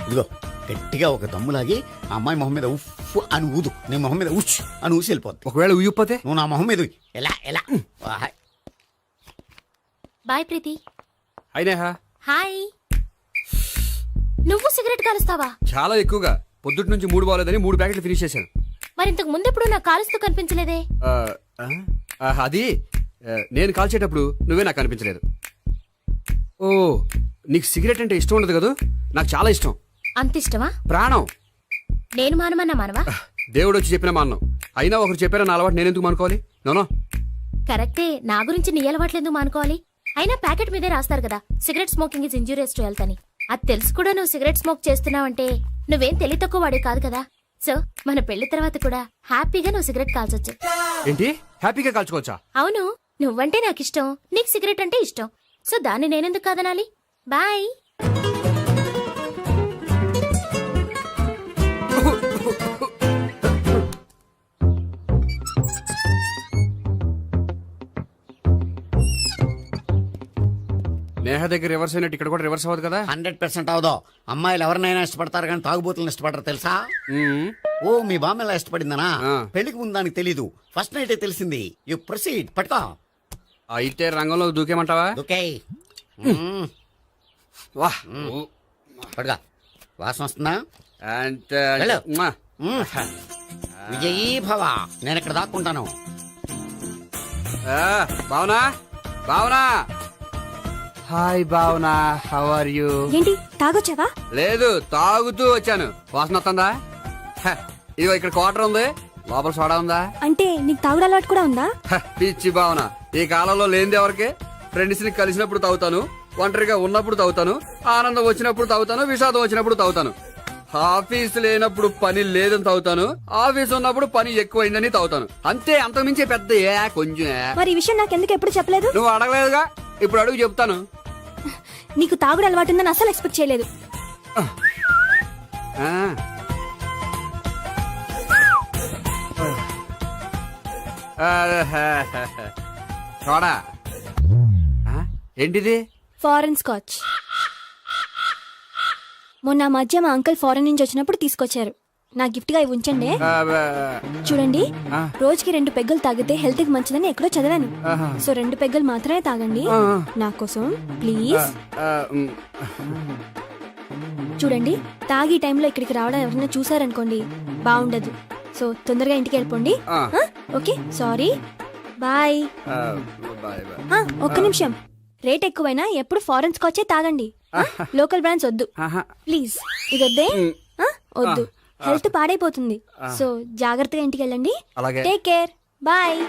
[SPEAKER 6] ఇదిగో గట్టిగా ఒక దమ్ములాగి ఆ అమ్మాయి మొహం మీద ఉఫ్ అని ఊదు. నీ మొహం మీద ఉచ్ అని ఊసి వెళ్ళిపోద్ది.
[SPEAKER 7] ఒకవేళ ఊయకపోతే
[SPEAKER 6] నువ్వు నా మొహం మీద ఎలా ఎలా.
[SPEAKER 5] బాయ్ ప్రీతి.
[SPEAKER 7] అయినా
[SPEAKER 5] హాయ్. నువ్వు సిగరెట్ కాలుస్తావా?
[SPEAKER 7] చాలా ఎక్కువగా. పొద్దుటి నుంచి 3 బాలేదని 3 ప్యాకెట్లు ఫినిష్ చేశాను.
[SPEAKER 5] మరి ఇంతకు ముందెప్పుడు నాకు కాలుస్తూ కనిపించలేదే?
[SPEAKER 7] అది నేను కాల్చేటప్పుడు నువ్వే నాకు కనిపించలేదు. ఓ, నీకు సిగరెట్ అంటే ఇష్టం ఉండదు కదా? నాకు చాలా ఇష్టం.
[SPEAKER 5] అంత ఇష్టమా?
[SPEAKER 7] ప్రాణం.
[SPEAKER 5] నేను మానమన్నా మానవా?
[SPEAKER 7] దేవుడు వచ్చి చెప్పిన మానం. అయినా ఒకరు చెప్పారా నా అలవాటు నేనెందుకు మానుకోవాలి? నోనో.
[SPEAKER 5] కరెక్టే, నా గురించి నీ అలవాట్లెందుకు మానుకోవాలి? అయినా ప్యాకెట్ మీదే రాస్తారు కదా, cigarette smoking is injurious to health అని. అది తెలుసు కూడా నువ్వు సిగరెట్ స్మోక్ చేస్తున్నావంటే నువ్వేం తెలివి తక్కువ వాడే కాదు కదా. సో మన పెళ్లి తర్వాత కూడా హ్యాపీగా నువ్వు సిగరెట్ కాల్చొచ్చు.
[SPEAKER 7] ఏంటి, హ్యాపీగా కాల్చుకోవచ్చా?
[SPEAKER 5] అవును, నువ్వంటే నాకు ఇష్టం, నీకు సిగరెట్ అంటే ఇష్టం. సో దాన్ని నేనెందుకు కాదనాలి? బాయ్.
[SPEAKER 7] నేహ దగ్గర రివర్స్ అయినట్టు ఇక్కడ కూడా రివర్స్ అవ్వదు కదా?
[SPEAKER 6] 100% అవదో. అమ్మాయిలు ఎవరినైనా ఇష్టపడతారు కానీ తాగుబోతులను ఇష్టపడరు తెలుసా? ఓ, మీ బామ్మ ఎలా ఇష్టపడిందనా? పెళ్లికి ముందు దానికి తెలీదు, ఫస్ట్ నైటే తెలిసింది. You proceed. పట్టుకో.
[SPEAKER 7] అయితే రంగంలో దూకేమంటావా?
[SPEAKER 6] ఓకే.
[SPEAKER 7] వాహ్,
[SPEAKER 6] పట్టుకో. వాసన వస్తుందా?
[SPEAKER 7] వెళ్ళు.
[SPEAKER 6] విజయీ భవ. నేను ఇక్కడ దాక్కుంటాను.
[SPEAKER 7] Bhavana, Bhavana. Hi Bhavana, how are you?
[SPEAKER 9] ఏంటి, తాగొచ్చావా?
[SPEAKER 7] లేదు, తాగుతూ వచ్చాను. వాసన వస్తుందా? ఇదిగో ఇక్కడ క్వార్టర్ ఉంది, లోపల సోడా ఉందా?
[SPEAKER 9] అంటే నీకు తాగుడు అలవాటు కూడా ఉందా?
[SPEAKER 7] పిచ్చి భావన, ఈ కాలంలో లేనిది ఎవరికి? ఫ్రెండ్స్ ని కలిసినప్పుడు తాగుతాను, ఒంటరిగా ఉన్నప్పుడు తాగుతాను, ఆనందం వచ్చినప్పుడు తాగుతాను, విషాదం వచ్చినప్పుడు తాగుతాను. ఆఫీస్ లేనప్పుడు పని లేదని తాగుతాను, ఆఫీస్ ఉన్నప్పుడు పని ఎక్కువైందని తాగుతాను. అంతే, అంతకుమించే పెద్ద కొంచెం
[SPEAKER 9] మరి ఈ విషయం నాకెందుకు ఎప్పుడు చెప్పలేదు?
[SPEAKER 7] నువ్వు అడగలేదుగా, ఇప్పుడు అడుగు చెప్తాను.
[SPEAKER 9] నీకు తాగుడు అలవాటు ఉందని అసలు ఎక్స్పెక్ట్ చేయలేదు.
[SPEAKER 7] ఆ. చూడా ఏంటిది?
[SPEAKER 9] Foreign scotch. మొన్న ఆ మధ్య మా అంకుల్ ఫారెన్ నుంచి వచ్చినప్పుడు తీసుకొచ్చారు. నా గిఫ్ట్ గా ఇవి ఉంచండి. చూడండి, రోజుకి 2 పెగ్గులు తాగితే హెల్త్ కి మంచిదని ఎక్కడో చదివాను. సో 2 పెగ్గులు మాత్రమే తాగండి నా కోసం ప్లీజ్. చూడండి, తాగి టైంలో ఇక్కడికి రావడం ఎవరైనా చూసారనుకోండి బాగుండదు. సో తొందరగా ఇంటికి వెళ్ళిపోండి. Okay, sorry, bye. ఒక్క నిమిషం, రేట్ ఎక్కువైనా ఎప్పుడు ఫారెన్ స్కాచే తాగండి. లోకల్ బ్రాండ్స్ వద్దు ప్లీజ్. ఇది వద్దే, వద్దు, హెల్త్ పాడైపోతుంది. సో జాగ్రత్తగా ఇంటికి వెళ్ళండి. Take care, bye.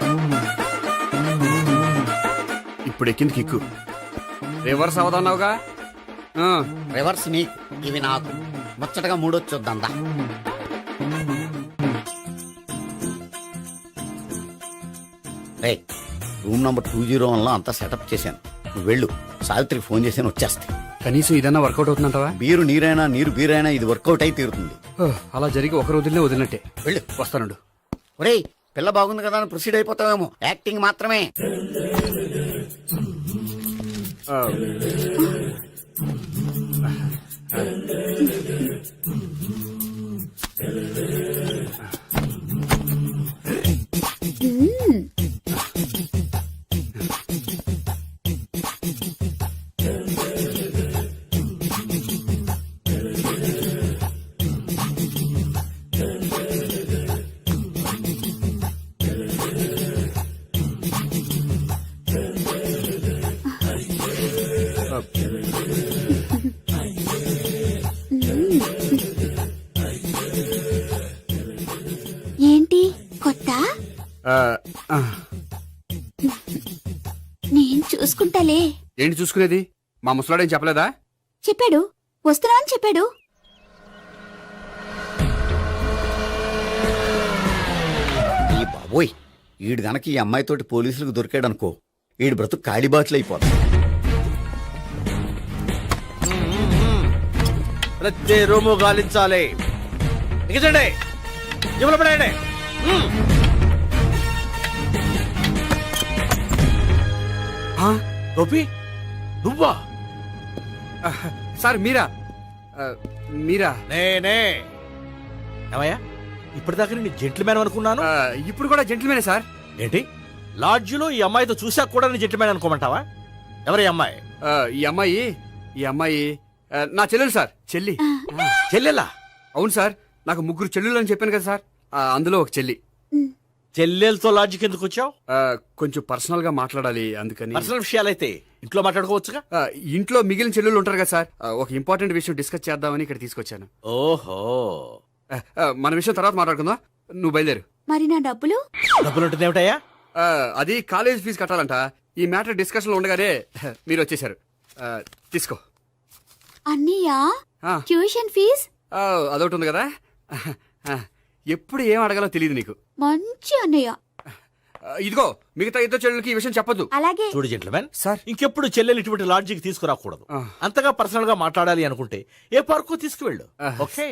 [SPEAKER 7] ఇప్పుడు ఎక్కింది కిక్కు, రివర్స్ అవదన్నావుగా.
[SPEAKER 6] రివర్స్ నీకు, ఇవి నాకు. ముచ్చటగా మూడొచ్చొద్దా. రూమ్ నంబర్ 201 లో అంతా సెటప్ చేశాను. నువ్వు వెళ్ళు, సావిత్రికి ఫోన్ చేశాను, వచ్చేస్తే.
[SPEAKER 7] కనీసం ఇదన్నా వర్కౌట్ అవుతుందంటావా?
[SPEAKER 6] బీరు నీరైనా నీరు బీరైనా ఇది వర్కౌట్ అయి తీరుతుంది.
[SPEAKER 7] అలా జరిగి ఒక రోజులే వదిలినట్టే.
[SPEAKER 6] వెళ్ళు,
[SPEAKER 7] వస్తానుండు.
[SPEAKER 6] ఒరేయ్, పిల్ల బాగుంది కదా అని ప్రొసీడ్ అయిపోతావేమో. యాక్టింగ్ మాత్రమే.
[SPEAKER 5] ఏంటి కొత్త? నేను చూసుకుంటాలే.
[SPEAKER 7] ఏంటి చూసుకునేది? మా ముసలాడేం చెప్పలేదా?
[SPEAKER 5] చెప్పాడు, వస్తున్నా అని చెప్పాడు.
[SPEAKER 6] ఈ బాబోయ్, ఈడు గనక ఈ అమ్మాయితోటి పోలీసులకు దొరికాడనుకో, ఈడు బ్రతుకు కాళీబాట్లు అయిపోతాడు.
[SPEAKER 12] ప్రతి రూము గాలించాలి. ఎగచండి, ఇవ్వలు పడండి. గోపి, నువ్వా?
[SPEAKER 7] సార్ మీరా? మీరా?
[SPEAKER 12] నేనే. ఏమయ్యా, ఇప్పటిదాకా నేను జెంట్లమ్యాన్ అనుకున్నాను.
[SPEAKER 7] ఇప్పుడు కూడా జెంట్లమేనే సార్.
[SPEAKER 12] ఏంటి, లాడ్జిలో ఈ అమ్మాయితో చూసాక కూడా నేను జెంట్లమ్యాన్ అనుకోమంటావా? ఎవరి అమ్మాయి?
[SPEAKER 7] ఈ అమ్మాయి నా చెల్లెలు సార్.
[SPEAKER 12] చెల్లెలా?
[SPEAKER 7] అవును సార్, నాకు 3 చెల్లెలు అని చెప్పాను కదా సార్, అందులో ఒక చెల్లి.
[SPEAKER 12] చెల్లెలతో లాడ్జికి ఎందుకు వచ్చావు?
[SPEAKER 7] కొంచెం పర్సనల్ గా మాట్లాడాలి, అందుకని.
[SPEAKER 12] పర్సనల్ విషయాలైతే ఇంట్లో మాట్లాడుకోవచ్చుగా.
[SPEAKER 7] ఇంట్లో మిగిలిన చెల్లెలు ఉంటారు కదా సార్, ఒక ఇంపార్టెంట్ విషయం డిస్కస్ చేద్దామని ఇక్కడ తీసుకొచ్చాను.
[SPEAKER 12] ఓహో,
[SPEAKER 7] మన విషయం తర్వాత మాట్లాడుకుందాం, నువ్వు బయలుదేరు.
[SPEAKER 5] మరి నా డబ్బులు?
[SPEAKER 12] డబ్బులు ఉంటుంది ఏమిటయ్యా?
[SPEAKER 7] అది కాలేజ్ ఫీజు కట్టాలంట. ఈ మ్యాటర్ డిస్కషన్ లో ఉండగానే మీరు వచ్చేసారు. తీసుకో.
[SPEAKER 5] అన్నయ్యా, ట్యూషన్ ఫీజ్?
[SPEAKER 7] అదొకటి ఉంది కదా. ఎప్పుడు ఏం అడగాలో తెలియదు నీకు.
[SPEAKER 5] మంచి అన్నయ్య.
[SPEAKER 7] ఇదిగో, మిగతా 2 చెల్లెలకి ఈ విషయం చెప్పొద్దు.
[SPEAKER 5] అలాగే.
[SPEAKER 12] చూడు జెంట్లమెన్,
[SPEAKER 7] సార్,
[SPEAKER 12] ఇంకెప్పుడు చెల్లెలు ఇటువంటి లాడ్జికి తీసుకురాకూడదు. అంతగా పర్సనల్ గా మాట్లాడాలి అనుకుంటే ఏ పార్కు తీసుకువెళ్ళు. Okay,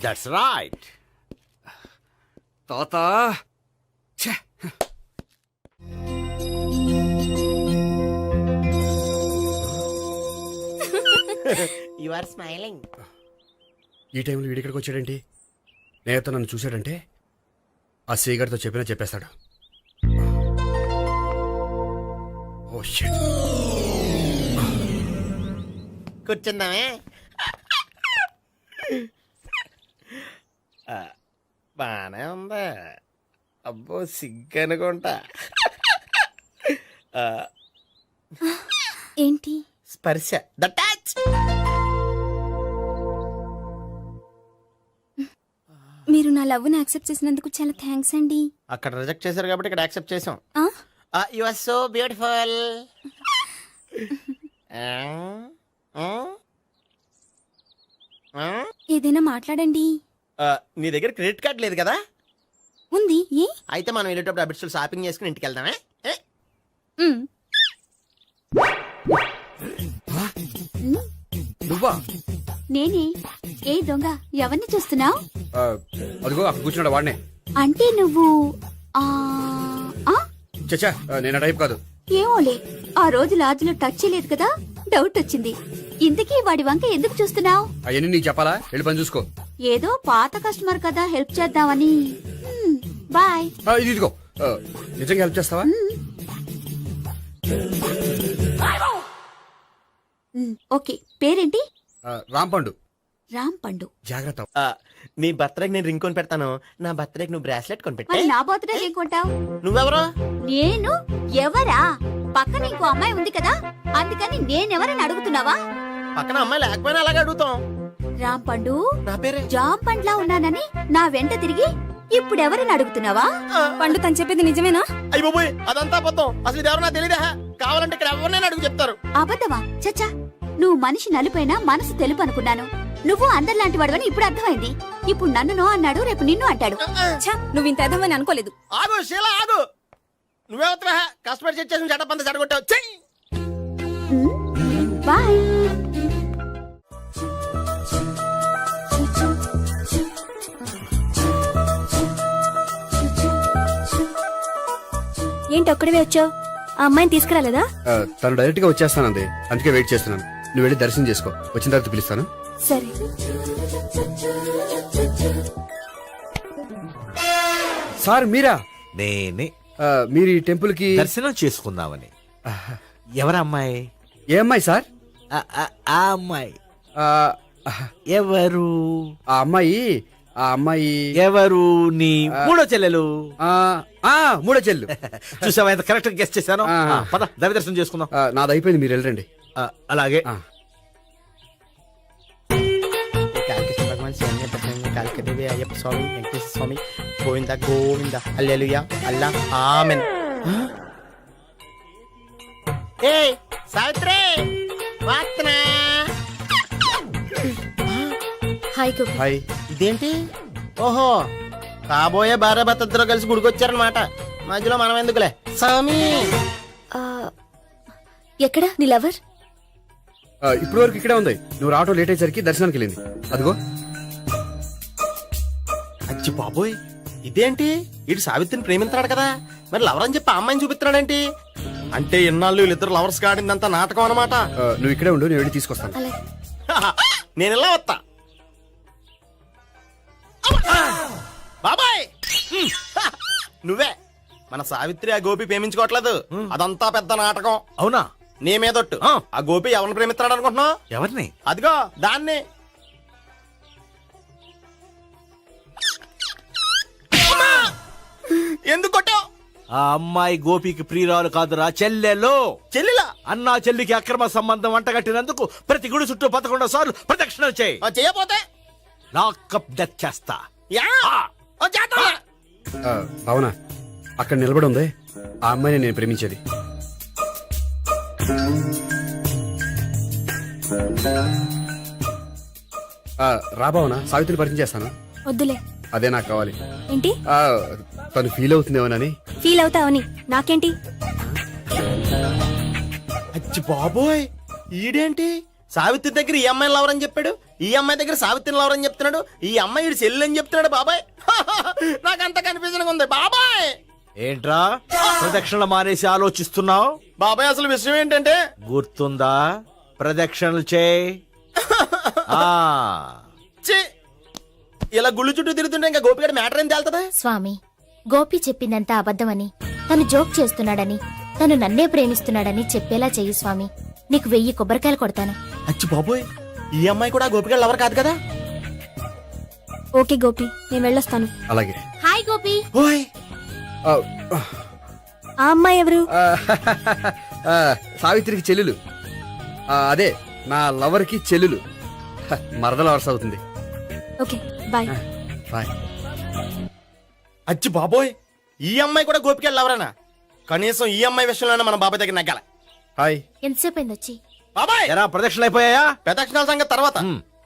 [SPEAKER 12] that's right.
[SPEAKER 7] తాత,
[SPEAKER 4] యు ఆర్ స్మైలింగ్.
[SPEAKER 7] ఈ టైంలో వీడిక్కడికి వచ్చాడేంటి? నేత నన్ను చూశాడంటే ఆ సీగారితో చెప్పేస్తాడు. Oh shit.
[SPEAKER 4] కూర్చుందామే. బానే ఉందా? అబ్బో, సిగ్గనుకుంటా.
[SPEAKER 5] ఏంటి?
[SPEAKER 4] స్పర్శ, ద టచ్.
[SPEAKER 9] మీరు నా లవ్ ని యాక్సెప్ట్ చేసినందుకు చాలా థ్యాంక్స్ అండి.
[SPEAKER 4] అక్కడ రిజెక్ట్ చేశారు కాబట్టి ఇక్కడ యాక్సెప్ట్ చేసాం. You are so beautiful.
[SPEAKER 9] ఏదైనా మాట్లాడండి.
[SPEAKER 4] నీ దగ్గర క్రెడిట్ కార్డు లేదు కదా?
[SPEAKER 9] ఉంది. ఏ?
[SPEAKER 4] అయితే మనం వెళ్ళేటప్పుడు అబిడ్స్ షాపింగ్ చేసుకుని ఇంటికి వెళ్దామే.
[SPEAKER 9] ఉమ్.
[SPEAKER 7] నువ్వా?
[SPEAKER 9] నేనే. ఏ దొంగ, ఎవరిని చూస్తున్నావు?
[SPEAKER 7] అదిగో అక్కడ కూర్చున్నాడు వాడినే.
[SPEAKER 9] అంటే నువ్వు ఆ ఆ?
[SPEAKER 7] చచ్చా, నేను ఆ టైప్ కాదు.
[SPEAKER 9] ఏమోలే, ఆ రోజు లాడ్జ్లో టచ్ చేయలేదు కదా, డౌట్ వచ్చింది. ఇంతకీ వాడి వంక ఎందుకు చూస్తున్నావు?
[SPEAKER 7] అవన్నీ నీకు చెప్పాలా? వెళ్ళి పని చూసుకో.
[SPEAKER 9] ఏదో పాత కస్టమర్ కదా, హెల్ప్ చేద్దామని. బాయ్.
[SPEAKER 7] ఇదిగో, నిజంగా హెల్ప్ చేస్తావా?
[SPEAKER 9] ఓకే, పేరేంటి?
[SPEAKER 7] రాంపండు.
[SPEAKER 9] రామ్ పండు.
[SPEAKER 7] జాగ్రత్త.
[SPEAKER 4] నీ బర్త్డేకి నేను రింగ్ కొని పెడతాను, నా బర్త్డేకి నువ్వు బ్రాస్లెట్ కొని
[SPEAKER 9] మరి
[SPEAKER 4] పెట్టే.
[SPEAKER 9] నా బర్త్డే ఏం కొంటావు?
[SPEAKER 4] నువ్వెవరో?
[SPEAKER 9] నేను ఎవరా? పక్కన ఇంకో అమ్మాయి ఉంది కదా, అందుకని నేనెవరని అడుగుతున్నావా?
[SPEAKER 4] పక్కన అమ్మాయి లేకపోయినా అలాగే అడుగుతాం.
[SPEAKER 9] రామ్ పండు,
[SPEAKER 4] నా పేరే
[SPEAKER 9] జామ్ పండ్లా ఉన్నానని నా వెంట తిరిగి ఇప్పుడెవరని అడుగుతున్నావా? పండు తను చెప్పేది నిజమేనా?
[SPEAKER 4] అయ్యి బాబోయ్, అదంతా అబద్ధం. అసలు ఇది ఎవరో నాకు తెలియదా? కావాలంటే ఇక్కడ ఎవరినైనా అడుగు చెప్తారు.
[SPEAKER 9] అబద్ధమా? చచ్చా, నువ్వు మనిషి నలుపైనా మనసు తెలుపు అనుకున్నాను. నువ్వు అందరిలాంటి వాడవని ఇప్పుడు అర్థమైంది. ఇప్పుడు నన్ను నో అన్నాడు, రేపు నిన్ను అంటాడు. నువ్వు ఇంత అర్థమని అనుకోలేదు.
[SPEAKER 4] ఆగు శీలా, ఆగు. నువ్వేవత్తవా? కస్టమర్ చెక్ చేసి చెడ్డ చెడగొట్టావు. చెయ్యి.
[SPEAKER 9] బాయ్. ఏంటి ఒక్కడివే వచ్చావు? ఆ అమ్మాయిని తీసుకురాలేదా?
[SPEAKER 7] తను డైరెక్ట్ గా వచ్చేస్తానంది, అందుకే వెయిట్ చేస్తున్నాను. నువ్వు వెళ్ళి దర్శనం చేసుకో, వచ్చిన తర్వాత పిలుస్తాను.
[SPEAKER 9] సరే.
[SPEAKER 7] సార్ మీరా?
[SPEAKER 13] నేనే.
[SPEAKER 7] మీరు ఈ టెంపుల్ కి
[SPEAKER 13] దర్శనం చేసుకుందామని. ఎవరమ్మాయి?
[SPEAKER 7] ఏ అమ్మాయి సార్?
[SPEAKER 13] ఆ అమ్మాయి
[SPEAKER 7] ఆ,
[SPEAKER 13] ఎవరు?
[SPEAKER 7] ఆ అమ్మాయి
[SPEAKER 13] ఎవరు? నీ మూడో చెల్లెలు.
[SPEAKER 7] మూడో చెల్లు.
[SPEAKER 13] చూసావా ఎంత కరెక్ట్ గెస్ట్ చేశాను.
[SPEAKER 7] ఆ.
[SPEAKER 13] పద దైవ దర్శనం చేసుకుందాం.
[SPEAKER 7] నాది అయిపోయింది, మీరు వెళ్ళండి.
[SPEAKER 13] అలాగే.
[SPEAKER 4] కాళికేశ్వర భగవాన్ శరణ్య కాళికదేవి అయ్యప్ప స్వామి వెంకటేశ్వర స్వామి గోవింద గోవింద హల్లెలూయా అల్లా ఆమెన్. ఏ సావిత్రి వాత్నా.
[SPEAKER 5] హాయ్ గోపి.
[SPEAKER 7] హాయ్.
[SPEAKER 4] ఇదేంటి? ఓహో, కాబోయే భార్య భర్త ఇద్దరు కలిసి గుడికొచ్చారనమాట. మధ్యలో మనం ఎందుకులే స్వామి.
[SPEAKER 5] ఎక్కడ నీ లవర్?
[SPEAKER 7] ఇప్పుడు వరకు ఇక్కడే ఉంది. నువ్వు రావటం లేట్ అయ్యేసరికి దర్శనానికి వెళ్ళింది. అదిగో.
[SPEAKER 4] అచ్చి బాబోయ్, ఇదేంటి? ఇటు సావిత్రిని ప్రేమిస్తున్నాడు కదా, మరి లవర్ అని చెప్పి ఆ అమ్మాయిని చూపిస్తున్నాడేంటి? అంటే ఇన్నాళ్ళు వీళ్ళిద్దరు లవర్స్ కాడిందంతా నాటకం అనమాట.
[SPEAKER 7] నువ్వు ఇక్కడే ఉండు, నేను వెళ్ళి తీసుకొస్తాను.
[SPEAKER 5] అలాగే.
[SPEAKER 4] నేను ఇలా వస్తా. బాబాయ్, నువ్వే మన సావిత్రి ఆ గోపి ప్రేమించుకోవట్లేదు, అదంతా పెద్ద నాటకం.
[SPEAKER 13] అవునా?
[SPEAKER 4] నీ మీదొట్టు. ఆ గోపి ఎవరిని ప్రేమిస్తున్నాడు అనుకుంటున్నావు?
[SPEAKER 13] ఎవరిని?
[SPEAKER 4] అదిగో దాన్ని. ఎందుకు కొట్టావు?
[SPEAKER 13] ఆ అమ్మాయి గోపికి ప్రియురాలు కాదురా, చెల్లెలు.
[SPEAKER 4] చెల్లిలా?
[SPEAKER 13] అన్నా చెల్లికి అక్రమ సంబంధం వంటగట్టినందుకు ప్రతి గుడి చుట్టూ 11 సార్లు ప్రదక్షిణ చేయి.
[SPEAKER 4] చేయపోతే
[SPEAKER 13] లాకప్ డెత్ చేస్తా.
[SPEAKER 7] భావన, అక్కడ నిలబడి ఉంది ఆ అమ్మాయిని నేను ప్రేమించేది. రా భావన, సావిత్రిని పరిచయం చేస్తాను.
[SPEAKER 9] వద్దులే.
[SPEAKER 7] అదే నాకు కావాలి.
[SPEAKER 9] ఏంటి?
[SPEAKER 7] తను ఫీల్ అవుతుందేమోనని.
[SPEAKER 9] ఫీల్ అవుతావని నాకేంటి?
[SPEAKER 4] అచ్చి బాబోయ్, ఈడేంటి సావిత్రి దగ్గర ఈ అమ్మాయిని లవరని చెప్పాడు, ఈ అమ్మాయి దగ్గర సావిత్రిని లవరని చెప్తున్నాడు, ఈ అమ్మాయి ఈడు చెల్లి అని చెప్తున్నాడు. బాబాయ్ నాకంత కన్ఫ్యూజన్ ఉంది బాబాయ్.
[SPEAKER 13] ఏంట్రా ప్రదక్షిణలు మానేసి ఆలోచిస్తున్నావు?
[SPEAKER 4] బాబాయ్ అసలు విషయం ఏంటంటే,
[SPEAKER 13] గుర్తుందా? ప్రదక్షిణలు చేయి.
[SPEAKER 4] ఇలా గుళ్ళు చుట్టూ తిరుగుతుంటే ఇంకా గోపిగడ మ్యాటర్ ఏం తేలుతుందా?
[SPEAKER 5] స్వామి, గోపి చెప్పిందంతా అబద్ధమని, తను జోక్ చేస్తున్నాడని, తను నన్నే ప్రేమిస్తున్నాడని చెప్పేలా చెయ్యి స్వామి. నీకు 1000 కొబ్బరికాయలు కొడతాను.
[SPEAKER 4] అచ్చి బాబోయ్, ఈ అమ్మాయి కూడా గోపిగడ లవర్ కాదు కదా?
[SPEAKER 9] ఓకే గోపి, నేను వెళ్ళొస్తాను.
[SPEAKER 7] అలాగే.
[SPEAKER 5] హాయ్ గోపి.
[SPEAKER 4] ఓయ్,
[SPEAKER 9] ఆ అమ్మాయి ఎవరు?
[SPEAKER 7] సావిత్రికి చెల్లెలు. అదే నా లవర్ కి చెల్లెలు. మరద లవర్స్ అవుతుంది.
[SPEAKER 9] Okay bye.
[SPEAKER 7] బాయ్.
[SPEAKER 4] అచ్చి బాబోయ్, ఈ అమ్మాయి కూడా గోపిగడ లవరేనా? కనీసం ఈ అమ్మాయి విషయంలోనే మన బాబాయ్ దగ్గర నగ్గాల.
[SPEAKER 7] హాయ్.
[SPEAKER 5] ఎంతసేపు అయింది వచ్చి?
[SPEAKER 4] బాబాయ్,
[SPEAKER 13] ఎరా ప్రదక్షిణలు అయిపోయాయా?
[SPEAKER 4] ప్రదక్షిణాల సంగతి తర్వాత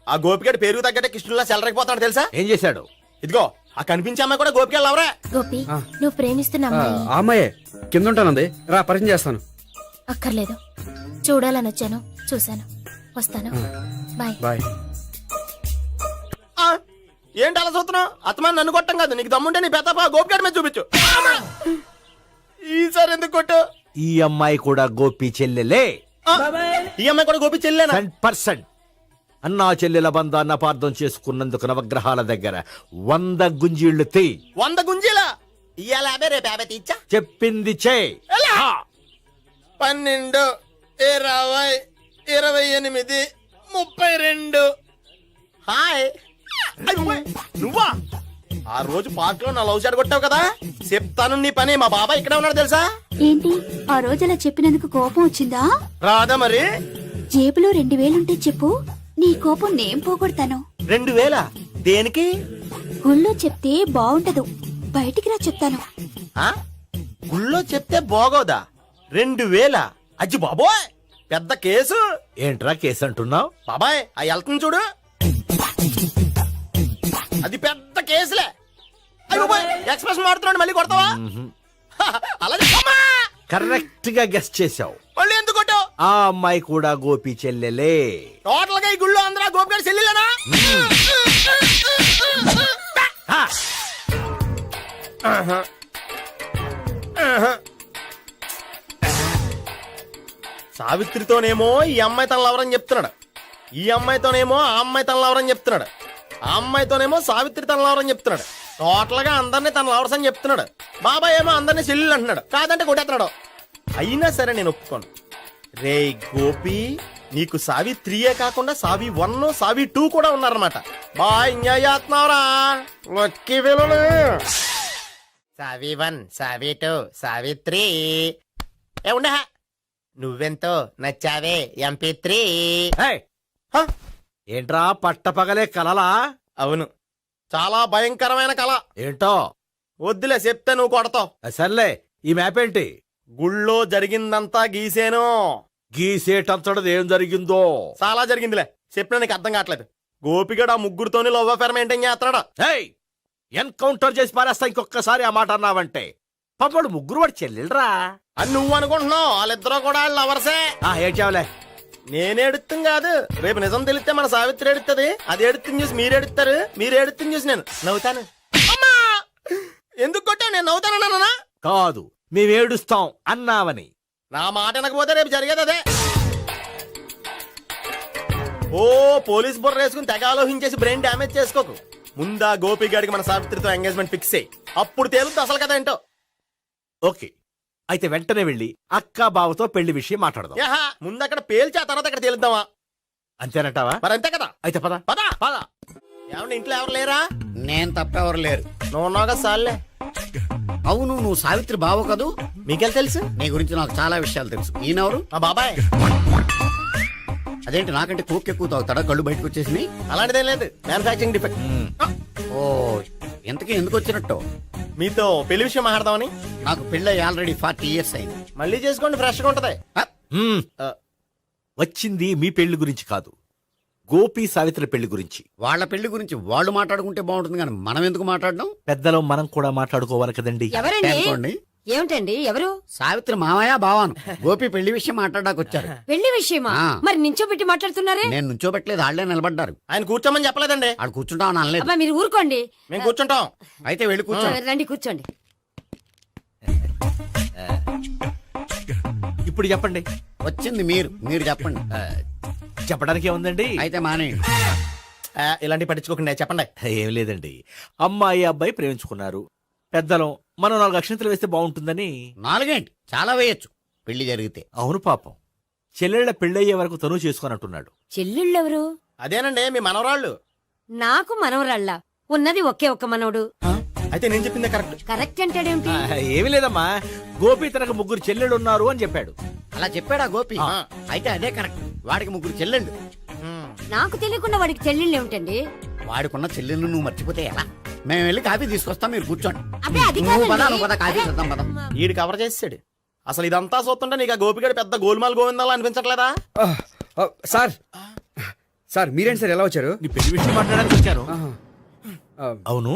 [SPEAKER 4] ఆ గోపిగడి పేరు తగ్గట్టే కృష్ణుల్లా చెలరైపోతాడు తెలుసా?
[SPEAKER 13] ఏం చేశాడు?
[SPEAKER 4] ఇదిగో ఆ కనిపించే అమ్మాయి కూడా గోపికలు అవరా.
[SPEAKER 5] గోపి నువ్వు ప్రేమిస్తున్న అమ్మాయి
[SPEAKER 7] ఆ అమ్మాయే కింద ఉంటానంది, రా పరిచయం చేస్తాను.
[SPEAKER 5] అక్కర్లేదు, చూడాలని వచ్చాను, చూశాను, వస్తాను, బాయ్.
[SPEAKER 7] బాయ్.
[SPEAKER 4] ఏంటి అలా చూస్తున్నావు? అత్తమాని నన్ను కొట్టం కాదు, నీకు దమ్ముంటే నీ పెద్ద గోపిగడి మీద చూపించు. ఈసారి ఎందుకు కొట్టు?
[SPEAKER 13] ఈ అమ్మాయి కూడా గోపి చెల్లెలే.
[SPEAKER 4] ఈ అమ్మాయి కూడా గోపి చెల్లేనా?
[SPEAKER 13] 100%. అన్నా చెల్లెల బంధాన్ని అపార్థం చేసుకున్నందుకు నవగ్రహాల దగ్గర 100 గుంజీళ్లు తీ.
[SPEAKER 4] 100 గుంజీలా? ఇయ్యాల 50 రేపు 50 తీచ్చా.
[SPEAKER 13] చెప్పింది చే.
[SPEAKER 4] 12, 20, 28, 32. హాయ్. నువ్వా? ఆ రోజు పార్క్ లో నా లవ్ షాట్ కొట్టావు కదా, చెప్తాను నీ పని. మా బాబాయ్ ఇక్కడే ఉన్నాడు తెలుసా?
[SPEAKER 9] ఏంటి ఆ రోజు అలా చెప్పినందుకు కోపం వచ్చిందా?
[SPEAKER 4] రాదా మరి?
[SPEAKER 9] జేబులో 2000 ఉంటే చెప్పు, నీ కోపం నేను పోగొడతాను.
[SPEAKER 4] 2000 దేనికి?
[SPEAKER 9] గుళ్ళో చెప్తే బాగుంటదు, బయటికి రా చెప్తాను.
[SPEAKER 4] ఆ? గుళ్ళో చెప్తే బాగోదా? 2000? అజ్జి బాబోయ్, పెద్ద కేసు.
[SPEAKER 13] ఏంట్రా కేసు అంటున్నావు?
[SPEAKER 4] బాబాయ్ ఆ వెళ్తుంది చూడు, అది పెద్ద కేసులే. ఎక్స్ప్రెస్ మారుతున్నాడు, మళ్ళీ కొడతావా? అలాగే
[SPEAKER 13] కరెక్ట్ గా గెస్ట్ చేశావు.
[SPEAKER 4] మళ్ళీ ఎందుకు కొట్టావు?
[SPEAKER 13] ఆ అమ్మాయి కూడా గోపి చెల్లెలే.
[SPEAKER 4] టోటల్ గా ఈ గుళ్ళో అందరూ గోపిగాడి చెల్లిలేనా? సావిత్రితోనేమో ఈ అమ్మాయి తన లవరని చెప్తున్నాడు, ఈ అమ్మాయితోనేమో ఆ అమ్మాయి తన లవరని చెప్తున్నాడు, ఆ అమ్మాయితోనేమో సావిత్రి తన లవరని చెప్తున్నాడు. టోటల్ గా అందరినీ తన లవర్స్ అని చెప్తున్నాడు. బాబాయ్ ఏమో అందరినీ చెల్లెలు అంటున్నాడు, కాదంటే కొట్టేస్తున్నాడు. అయినా సరే నేను ఒప్పుకోను. రే గోపి, నీకు సావి 3 కాకుండా సావి 1, సావి 2 కూడా ఉన్నారన్నమాట. బాయ్ ఎంజాయ్ చేస్తున్నావురా. లక్కీ పిల్లలు. సావి 1, సావి 2, సావి 3. ఏ ఉండే, నువ్వెంతో నచ్చావే MP3.
[SPEAKER 13] ఏంట్రా పట్టపగలే కలలా?
[SPEAKER 4] అవును, చాలా భయంకరమైన కళ.
[SPEAKER 13] ఏంటో
[SPEAKER 4] వద్దులే, చెప్తే నువ్వు కొడతావు.
[SPEAKER 13] సర్లే, ఈ మ్యాప్ ఏంటి?
[SPEAKER 4] గుళ్ళో జరిగిందంతా గీసేను.
[SPEAKER 13] గీసేటంతటది ఏం జరిగిందో?
[SPEAKER 4] చాలా జరిగిందిలే, చెప్పినా నీకు అర్థం కావట్లేదు. గోపిగడు ఆ ముగ్గురుతోని లవ్ అఫేర్ మెయింటైన్ చేస్తున్నాడు.
[SPEAKER 13] ఎన్కౌంటర్ చేసి పారేస్తా ఇంకొకసారి ఆ మాట అన్నావంటే. పాపడు ముగ్గురు వాడు చెల్లెలరా
[SPEAKER 4] అని నువ్వు అనుకుంటున్నావు, వాళ్ళిద్దరూ కూడా లవర్సే.
[SPEAKER 13] ఏడ్చావులే.
[SPEAKER 4] నేనే ఎడుతుంది కాదు, రేపు నిజం తెలిస్తే మన సావిత్రి ఎడుతుంది. అది ఎడుతుంది చూసి మీరు ఎడుతారు, మీరు ఎడుతుంది చూసి నేను నవ్వుతాను. అమ్మా! ఎందుకు కొట్టావు? నేను నవ్వుతానన్నా?
[SPEAKER 13] కాదు, మేమేడుస్తాం అన్నావని.
[SPEAKER 4] నా మాట వినకపోతే రేపు జరిగేది అదే. ఓ పోలీస్ బుర్ర వేసుకుని తెగ ఆలోచించేసి బ్రెయిన్ డ్యామేజ్ చేసుకోకు. ముందా గోపిగాడికి మన సావిత్రితో ఎంగేజ్మెంట్ ఫిక్స్ అయ్యి అప్పుడు తేలుతుంది అసలు కదా ఏంటో.
[SPEAKER 13] ఓకే, అయితే వెంటనే వెళ్ళి అక్క బావతో పెళ్లి విషయం మాట్లాడదాం.
[SPEAKER 4] ముందు అక్కడ పేల్చి ఆ తర్వాత అక్కడ తేలుద్దామా?
[SPEAKER 13] అంతేనంటావా?
[SPEAKER 4] మరి అంతే కదా.
[SPEAKER 13] అయితే పద
[SPEAKER 4] పద పద. ఏమన్నా ఇంట్లో ఎవరు లేరా?
[SPEAKER 6] నేను తప్పెవరు లేరు.
[SPEAKER 4] నువ్వు ఉన్నావు కదా సార్లే.
[SPEAKER 6] అవును, నువ్వు సావిత్రి బావ కదూ?
[SPEAKER 4] మీకెళ్ళి తెలుసు?
[SPEAKER 6] నీ గురించి నాకు చాలా విషయాలు తెలుసు. ఈయనెవరు?
[SPEAKER 4] మా బాబాయ్.
[SPEAKER 6] అదేంటి నాకంటే కోక్ ఎక్కువ తాగుతాడా? కళ్ళు బయటకు వచ్చేసినాయి.
[SPEAKER 4] అలాంటిదేం లేదు, మ్యానుఫాక్చరింగ్ డిఫెక్ట్.
[SPEAKER 6] ఓ, ఎంతకీ ఎందుకు వచ్చినట్టు?
[SPEAKER 4] మీతో పెళ్లి విషయం మాట్లాడదామని.
[SPEAKER 6] నాకు పెళ్ళి ఆల్రెడీ 40 years అయింది.
[SPEAKER 4] మళ్ళీ చేసుకోండి, ఫ్రెష్ గా ఉంటది.
[SPEAKER 13] వచ్చింది మీ పెళ్లి గురించి కాదు, గోపి సావిత్రి పెళ్లి గురించి.
[SPEAKER 6] వాళ్ళ పెళ్లి గురించి వాళ్ళు మాట్లాడుకుంటే బాగుంటుంది, కానీ మనం ఎందుకు మాట్లాడడం?
[SPEAKER 13] పెద్దలో మనం కూడా మాట్లాడుకోవాలి కదండి.
[SPEAKER 8] ఎవరండి?
[SPEAKER 6] అనుకోండి.
[SPEAKER 8] ఏమిటండి ఎవరు?
[SPEAKER 6] సావిత్రి మామయ్య బావాను. గోపి పెళ్లి విషయం మాట్లాడడానికి వచ్చారు.
[SPEAKER 8] పెళ్లి విషయమా?
[SPEAKER 6] ఆ.
[SPEAKER 8] మరి నించోబెట్టి మాట్లాడుతున్నారే?
[SPEAKER 6] నేను నుంచోబెట్టలేదు, వాళ్ళే నిలబడ్డారు.
[SPEAKER 4] ఆయన కూర్చోమని చెప్పలేదండి.
[SPEAKER 6] వాళ్ళు కూర్చుంటామని అనలేదు.
[SPEAKER 8] అబ్బా మీరు ఊరుకోండి.
[SPEAKER 4] మేము కూర్చుంటాం.
[SPEAKER 6] అయితే వెళ్ళి కూర్చోండి.
[SPEAKER 8] రండి కూర్చోండి.
[SPEAKER 13] ఇప్పుడు చెప్పండి.
[SPEAKER 6] వచ్చింది మీరు చెప్పండి.
[SPEAKER 13] చెప్పడానికి ఏముందండి?
[SPEAKER 6] అయితే మానేయండి.
[SPEAKER 4] ఇలాంటి పట్టించుకోకుండా చెప్పండి.
[SPEAKER 13] ఏం లేదండి, అమ్మాయి అబ్బాయి ప్రేమించుకున్నారు. పెద్దలం మనం 4 అక్షంతలు వేస్తే బాగుంటుందని.
[SPEAKER 6] 4 ఏంటి, చాలా వేయొచ్చు పెళ్లి జరిగితే.
[SPEAKER 13] అవును పాపం, చెల్లెళ్ళ పెళ్ళయ్యే వరకు తను చేసుకొని అంటున్నాడు.
[SPEAKER 8] చెల్లెళ్ళెవరు?
[SPEAKER 4] అదేనండి మీ మనవరాళ్ళు.
[SPEAKER 8] నాకు మనవరాళ్ళ ఉన్నది ఒకే ఒక్క మనవడు.
[SPEAKER 4] అయితే నేను చెప్పిందే కరెక్ట్.
[SPEAKER 8] కరెక్ట్ అంటాడేమిటి?
[SPEAKER 13] ఏమి లేదమ్మా, గోపి తనకు 3 చెల్లెళ్ళు ఉన్నారు అని చెప్పాడు.
[SPEAKER 6] అలా చెప్పాడా గోపి? అయితే అదే కరెక్ట్. వాడికి 3 చెల్లెళ్ళు.
[SPEAKER 8] నాకు తెలియకుండా వాడికి చెల్లెళ్ళు ఏమిటండి?
[SPEAKER 6] వాడికున్న చెల్లెళ్ళు నువ్వు మర్చిపోతే ఎలా? మేము వెళ్ళి కాఫీ తీసుకొస్తాం, మీరు కూర్చోండి.
[SPEAKER 8] అబ్బే అది
[SPEAKER 6] నువ్వు పద,
[SPEAKER 8] కాదండి.
[SPEAKER 6] నువ్వు పద, కాఫీ చేద్దాం పద.
[SPEAKER 4] ఈడు కవర్ చేసాడు. అసలు ఇదంతా చూస్తుంటే నీకు ఆ గోపిగడు పెద్ద గోల్మాల్ గోవిందాలు అనిపించట్లేదా?
[SPEAKER 7] సార్ సార్ మీరేంటి సార్ ఎలా వచ్చారు?
[SPEAKER 13] నీ పెళ్లి విషయం మాట్లాడడానికి వచ్చాను.
[SPEAKER 7] ఆహా. ఆ,
[SPEAKER 13] అవును,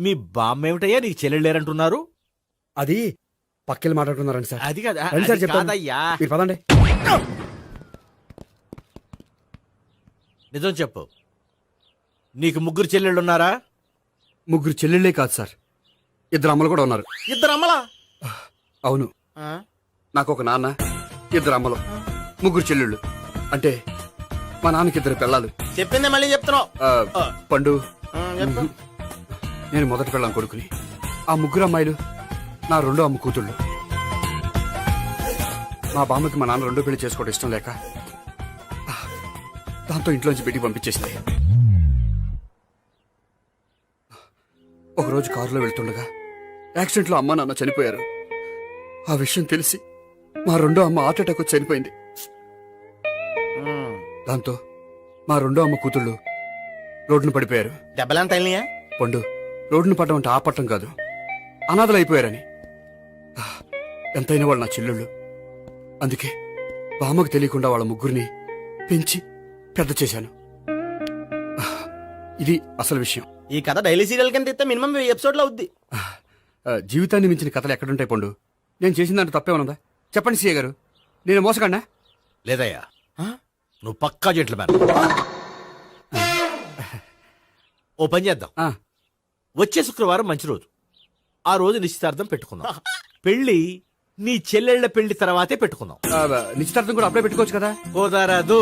[SPEAKER 13] మీ బామ్మ ఏమిటయ్యా నీకు చెల్లెళ్ళు లేరంటున్నారు?
[SPEAKER 7] అది పక్కెళ్ళి మాట్లాడుకున్నారండి సార్.
[SPEAKER 13] అది కదా,
[SPEAKER 7] రండి సార్
[SPEAKER 13] అది
[SPEAKER 7] చెప్తాను.
[SPEAKER 13] కాదయ్యా.
[SPEAKER 7] మీరు పదండి.
[SPEAKER 13] నిజం చెప్పు, నీకు ముగ్గురు చెల్లెళ్ళు ఉన్నారా?
[SPEAKER 7] ముగ్గురు చెల్లెళ్ళే కాదు సార్, ఇద్దరు అమ్మలు కూడా ఉన్నారు.
[SPEAKER 4] ఇద్దరు అమ్మలా?
[SPEAKER 7] అవును, నాకు ఒక నాన్న, ఇద్దరు అమ్మలు, ముగ్గురు చెల్లెళ్ళు. అంటే మా నాన్నకి ఇద్దరు పిల్లలు.
[SPEAKER 4] చెప్పిందే మళ్ళీ చెప్తున్నావు.
[SPEAKER 7] పండు,
[SPEAKER 4] చెప్పు.
[SPEAKER 7] నేను మొదటి పిల్లం కొడుకుని. ఆ ముగ్గురు అమ్మాయిలు నా రెండో అమ్మ కూతుళ్ళు. మా బామ్మకి మా నాన్న రెండో పెళ్లి చేసుకోవడం ఇష్టం లేక దాంతో ఇంట్లోంచి బిడ్డికి పంపించేసింది. ఒకరోజు కారులో వెళ్తుండగా యాక్సిడెంట్లో అమ్మ నాన్న చనిపోయారు. ఆ విషయం తెలిసి మా రెండో అమ్మ హార్ట్ అటాక్ వచ్చి చనిపోయింది. దాంతో మా రెండో అమ్మ కూతుళ్ళు రోడ్డును పడిపోయారు.
[SPEAKER 4] దెబ్బలంత అయినాయా?
[SPEAKER 7] పండు, రోడ్డును పడ్డం అంటే ఆపట్టం కాదు, అనాథలు అయిపోయారని. ఎంతైనా వాళ్ళు నా చెల్లెళ్ళు. అందుకే బామ్మకు తెలియకుండా వాళ్ళ ముగ్గురిని పెంచి పెద్ద చేశాను. ఇది అసలు విషయం.
[SPEAKER 4] ఈ కథ డైలీ సీరియల్ కింద ఇస్తే మినిమం ఎపిసోడ్లో అవుద్ది.
[SPEAKER 7] జీవితాన్ని మించిన కథలు ఎక్కడుంటాయి పండు? నేను చేసిన దాంట్లో తప్పేమనుందా? చెప్పండి సీఏ గారు, నేను మోసగండా?
[SPEAKER 13] లేదయ్యా, నువ్వు పక్కా చెట్లు మేన. ఓ పని చేద్దాం, వచ్చే శుక్రవారం మంచి రోజు. ఆ రోజు నిశ్చితార్థం పెట్టుకుందాం. పెళ్లి నీ చెల్లెళ్ల పెళ్లి తర్వాతే పెట్టుకుందాం.
[SPEAKER 7] నిశ్చితార్థం కూడా అప్పుడే పెట్టుకోవచ్చు కదా?
[SPEAKER 13] కుదరదు.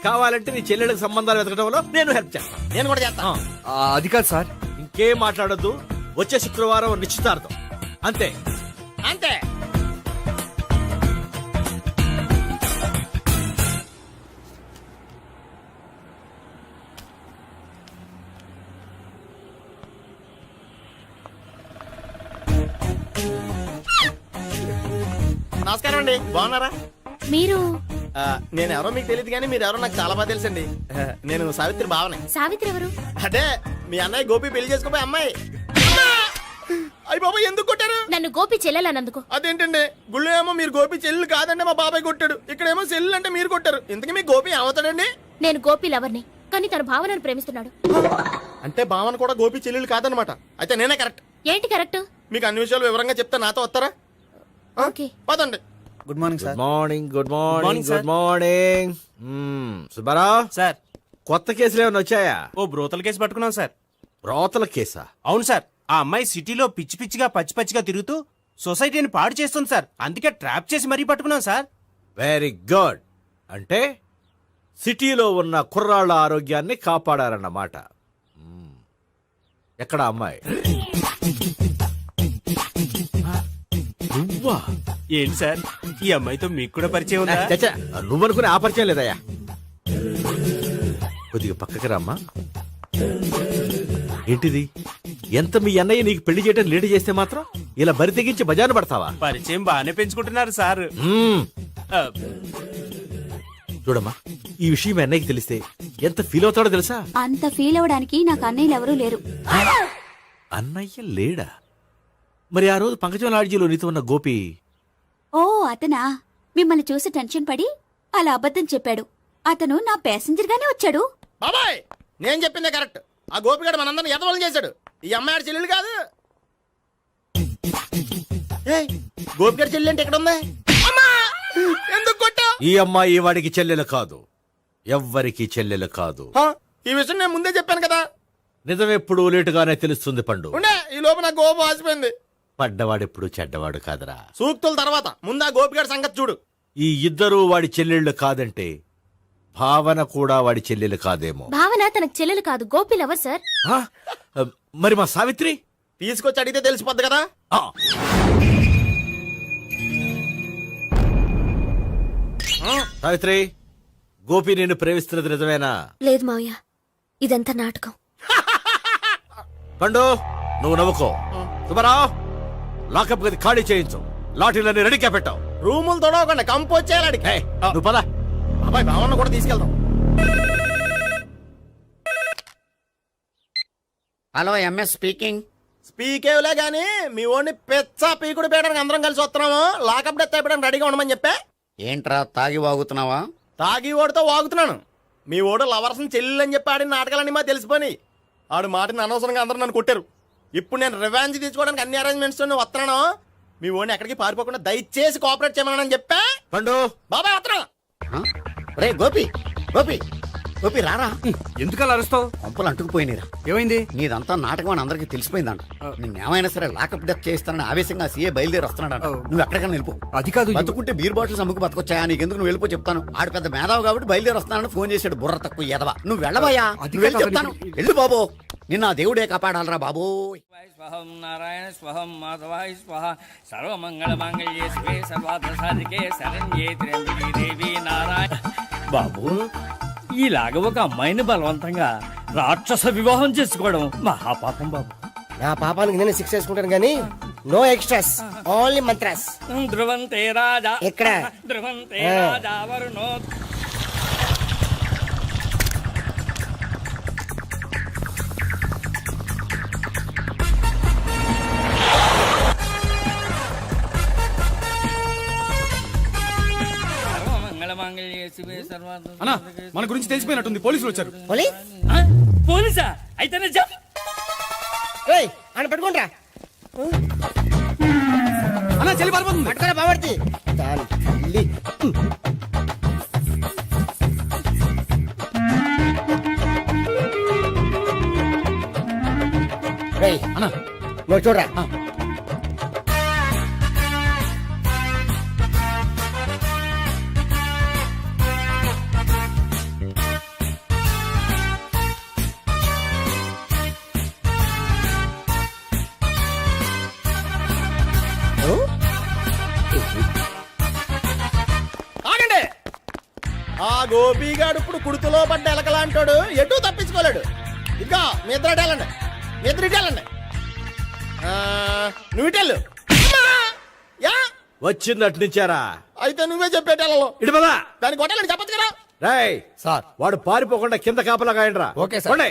[SPEAKER 13] కావాలంటే నీ చెల్లెళ్ళకి సంబంధాలు వెతకడంలో నేను హెల్ప్ చేస్తాను.
[SPEAKER 4] నేను కూడా చేస్తాను.
[SPEAKER 7] అది కాదు సార్.
[SPEAKER 13] ఇంకేం మాట్లాడొద్దు. వచ్చే శుక్రవారం నిశ్చితార్థం, అంతే
[SPEAKER 4] అంతే. నమస్కారం అండి, బాగున్నారా?
[SPEAKER 5] మీరు
[SPEAKER 4] నేను ఎవరో మీకు తెలియదు కానీ మీరు ఎవరో నాకు చాలా బాగా తెలుసండి. నేను సావిత్రి భావనే.
[SPEAKER 5] సావిత్రి ఎవరు?
[SPEAKER 4] అదే మీ అన్నయ్య గోపి పెళ్లి చేసుకోపోయి అమ్మాయి. అయ్యి బాబాయ్, ఎందుకు కొట్టారు?
[SPEAKER 5] నన్ను గోపి చెల్లెలన్నందుకు.
[SPEAKER 4] అదేంటండి, గుళ్ళు ఏమో మీరు గోపి చెల్లు కాదండి మా బాబాయ్ కొట్టాడు, ఇక్కడేమో చెల్లు అంటే మీరు కొట్టారు. ఇంతకీ మీ గోపి ఏమవుతాడండి?
[SPEAKER 5] నేను గోపి లవర్ని, కానీ తన భావనను ప్రేమిస్తున్నాడు.
[SPEAKER 4] అంటే భావన కూడా గోపి చెల్లెలు కాదనమాట. అయితే నేనే కరెక్ట్.
[SPEAKER 5] ఏంటి కరెక్ట్?
[SPEAKER 4] మీకు అన్ని విషయాలు వివరంగా చెప్తే నాతో వస్తారా?
[SPEAKER 5] ఓకే,
[SPEAKER 4] పదండి.
[SPEAKER 11] Good morning sir.
[SPEAKER 13] Morning. Good morning. Good morning. Subbarao
[SPEAKER 11] sir,
[SPEAKER 13] కొత్త కేసులు ఏమైనా వచ్చాయా?
[SPEAKER 11] ఓ బ్రోతల కేసు పట్టుకున్నాం సార్.
[SPEAKER 13] రోతల కేసా?
[SPEAKER 11] అవును సార్, ఆ అమ్మాయి సిటీలో పిచ్చి పిచ్చిగా పచ్చి పచ్చిగా తిరుగుతూ సొసైటీని పాడు చేస్తుంది సార్. అందుకే ట్రాప్ చేసి మరీ పట్టుకున్నాం సార్.
[SPEAKER 13] Very good. అంటే సిటీలో ఉన్న కుర్రాళ్ళ ఆరోగ్యాన్ని కాపాడారన్నమాట. ఎక్కడ అమ్మాయి? నువ్వా?
[SPEAKER 11] ఏంటి సార్, ఈ అమ్మాయితో మీకు కూడా పరిచయం ఉందా?
[SPEAKER 13] చచ్చా, నువ్వనుకునే ఆ పరిచయం లేదయ్యా. కొద్దిగా పక్కకి రామ్మా. ఏంటిది? ఎంత మీ అన్నయ్య నీకు పెళ్లి చేయడం లేట్ చేస్తే మాత్రం ఇలా బరి తెగించి బజారు పడతావా?
[SPEAKER 11] పరిచయం బాగానే పెంచుకుంటున్నారు సార్.
[SPEAKER 13] చూడమ్మా, ఈ విషయం మీ అన్నయ్యకి తెలిస్తే ఎంత ఫీల్ అవుతాడో తెలుసా?
[SPEAKER 5] అంత ఫీల్ అవడానికి నాకు అన్నయ్యలు ఎవరూ లేరు.
[SPEAKER 13] అన్నయ్య లేడా? మరి ఆ రోజు పంకజం లాడ్జీలో నీతో ఉన్న గోపి?
[SPEAKER 5] ఓ అతనా? మిమ్మల్ని చూసి టెన్షన్ పడి అలా అబద్ధం చెప్పాడు. అతను నా ప్యాసింజర్ గానే వచ్చాడు.
[SPEAKER 4] బాబాయ్, నేను చెప్పిందే కరెక్ట్. ఆ గోపిగాడు మనందరిని ఎదవలు చేశాడు. ఈ అమ్మాయి చెల్లెలు కాదు. గోపిగాడి చెల్లెలు అంటే ఎక్కడ ఉంది? ఎందుకు కొట్టావు?
[SPEAKER 13] ఈ అమ్మాయి వాడికి చెల్లెలు కాదు, ఎవ్వరికి చెల్లెలు కాదు.
[SPEAKER 4] ఈ విషయం నేను ముందే చెప్పాను కదా.
[SPEAKER 13] నిజమెప్పుడు లేటుగానే తెలుస్తుంది పండు.
[SPEAKER 4] ఉండే, ఈ లోపు నా గోపు ఆసిపోయింది.
[SPEAKER 13] పడ్డవాడెప్పుడు చెడ్డవాడు కాదురా.
[SPEAKER 4] సూక్తుల తర్వాత ముందు ఆ గోపిగాడి సంగతి చూడు.
[SPEAKER 13] ఈ ఇద్దరూ వాడి చెల్లెళ్ళు కాదంటే భావన కూడా వాడి చెల్లెలు కాదేమో.
[SPEAKER 5] భావన తనకు చెల్లెలు కాదు, గోపి లవర్ సార్.
[SPEAKER 13] ఆ? మరి మా సావిత్రి?
[SPEAKER 4] తీసుకొచ్చి అడిగితే తెలిసిపోద్ది కదా.
[SPEAKER 13] సావిత్రి, గోపి నేను ప్రేమిస్తున్నది నిజమేనా?
[SPEAKER 9] లేదు మావయ్య, ఇదంతా నాటకం.
[SPEAKER 13] పండు, నువ్వు నవ్వుకో. సుబ్బారావు, లాకప్ గది ఖాళీ చేయించు. లాఠీలన్నీ రెడీగా పెట్టావు.
[SPEAKER 4] రూములు తొడవకుండా కంపోజ్ చేయాలి.
[SPEAKER 13] నువ్వు పద.
[SPEAKER 4] అబ్బాయి, భావన కూడా తీసుకెళ్దాం.
[SPEAKER 6] Hello, MS speaking.
[SPEAKER 4] స్పీకేవ్లే గానీ మీ ఓడిని పెచ్చ పీకుడు పేయడానికి అందరం కలిసి వస్తున్నాము. లాకప్ డెత్ అయిపోయడానికి రెడీగా ఉండమని చెప్పే.
[SPEAKER 6] ఏంట్రా తాగి వాగుతున్నావా?
[SPEAKER 4] తాగి ఓడితో వాగుతున్నాను. మీ ఓడు లవర్స్ చెల్లెలు అని చెప్పి ఆడిన నాటకాలన్నీ మా తెలిసిపోయి ఆడు మాటని అనవసరంగా అందరూ నన్ను కొట్టారు. ఇప్పుడు నేను రివెంజ్ తీసుకోవడానికి అన్ని అరేంజ్మెంట్స్ వస్తున్నాను. మీ ఓడిని ఎక్కడికి పారిపోకుండా దయచేసి కోఆపరేట్ చేయమని చెప్పా.
[SPEAKER 6] పండు
[SPEAKER 4] బాబాయ్ వస్తున్నా.
[SPEAKER 6] రే గోపి గోపి గోపి రారా.
[SPEAKER 7] ఎందుకలా అరుస్తావు?
[SPEAKER 6] పంపులు అంటుకుపోయినరా.
[SPEAKER 7] ఏమైంది?
[SPEAKER 6] నీదంతా నాటకం అని అందరికీ తెలిసిపోయిందంట. నిన్నేమైనా సరే లాకప్ డెత్ చేస్తానని ఆవేశంగా సీఏ బయలుదేరి వస్తున్నాడంట. నువ్వు ఎక్కడికైనా వెళ్ళిపో.
[SPEAKER 7] అది కాదు.
[SPEAKER 6] బతుకుంటే బీర్ బాటిల్స్ అమ్ముకు బతకొచ్చాయా? నీకెందుకు? నువ్వు వెళ్ళిపో చెప్తాను. ఆడు పెద్ద మేధావు కాబట్టి బయలుదేరి వస్తున్నానని ఫోన్ చేశాడు. బుర్ర తక్కువ ఎదవా. నువ్వు వెళ్ళబోయా? నువ్వు వెళ్ళి చెప్తాను. వెళ్ళు బాబో. నిన్న ఆ దేవుడే కాపాడాలరా బాబో.
[SPEAKER 11] స్వహం నారాయణ స్వహం మాధవాయ స్వహ సర్వమంగళ మాంగళ్యే శివే సర్వార్థ సాధికే శరణ్యే త్ర్యంబకే దేవి నారాయణ. బాబు, ఇలాగ ఒక అమ్మాయిని బలవంతంగా రాక్షస వివాహం చేసుకోవడం మహాపాపం బాబు.
[SPEAKER 4] నా పాపానికి నేను శిక్ష వేసుకుంటాను కానీ నో ఎక్స్ట్రాస్, ఓన్లీ మంత్రాస్.
[SPEAKER 11] ధ్రువంతే రాజా
[SPEAKER 4] ఎక్కడ?
[SPEAKER 11] ధ్రువంతే రాజా వరుణో.
[SPEAKER 7] అన్నా, మన గురించి తెలిసిపోయినట్టుంది. పోలీసులు వచ్చారు.
[SPEAKER 11] పోలీసా? అయితేనే చెప్పు.
[SPEAKER 4] అని పెట్టుకుంటా
[SPEAKER 7] అన్నా, చెల్లి పారిపోతుంది.
[SPEAKER 4] పట్టుకురా బాబర్తి. దాని తల్లి.
[SPEAKER 7] అన్నా,
[SPEAKER 4] నువ్వు చూడరా. ఆగండి. ఆ గోపిగాడు ఇప్పుడు కుడుతులో పడ్డ ఎలకలాంటాడు. ఎటు తప్పించుకోలేడు. ఇదిగా మీ ఇద్దరు వెళ్ళండి. మీ ఇద్దరు ఇటు వెళ్ళండి. నువ్వు ఇటెళ్ళు. యా
[SPEAKER 13] వచ్చింది అటు నుంచారా?
[SPEAKER 4] అయితే నువ్వే చెప్పేటెళ్ళలో
[SPEAKER 13] ఇటు పదా.
[SPEAKER 4] దానికి కొట్టాలని చెప్పచ్చు కదా.
[SPEAKER 13] రాయ్ సార్, వాడు పారిపోకుండా కింద కాపలా కాయండి రా.
[SPEAKER 7] Okay sir.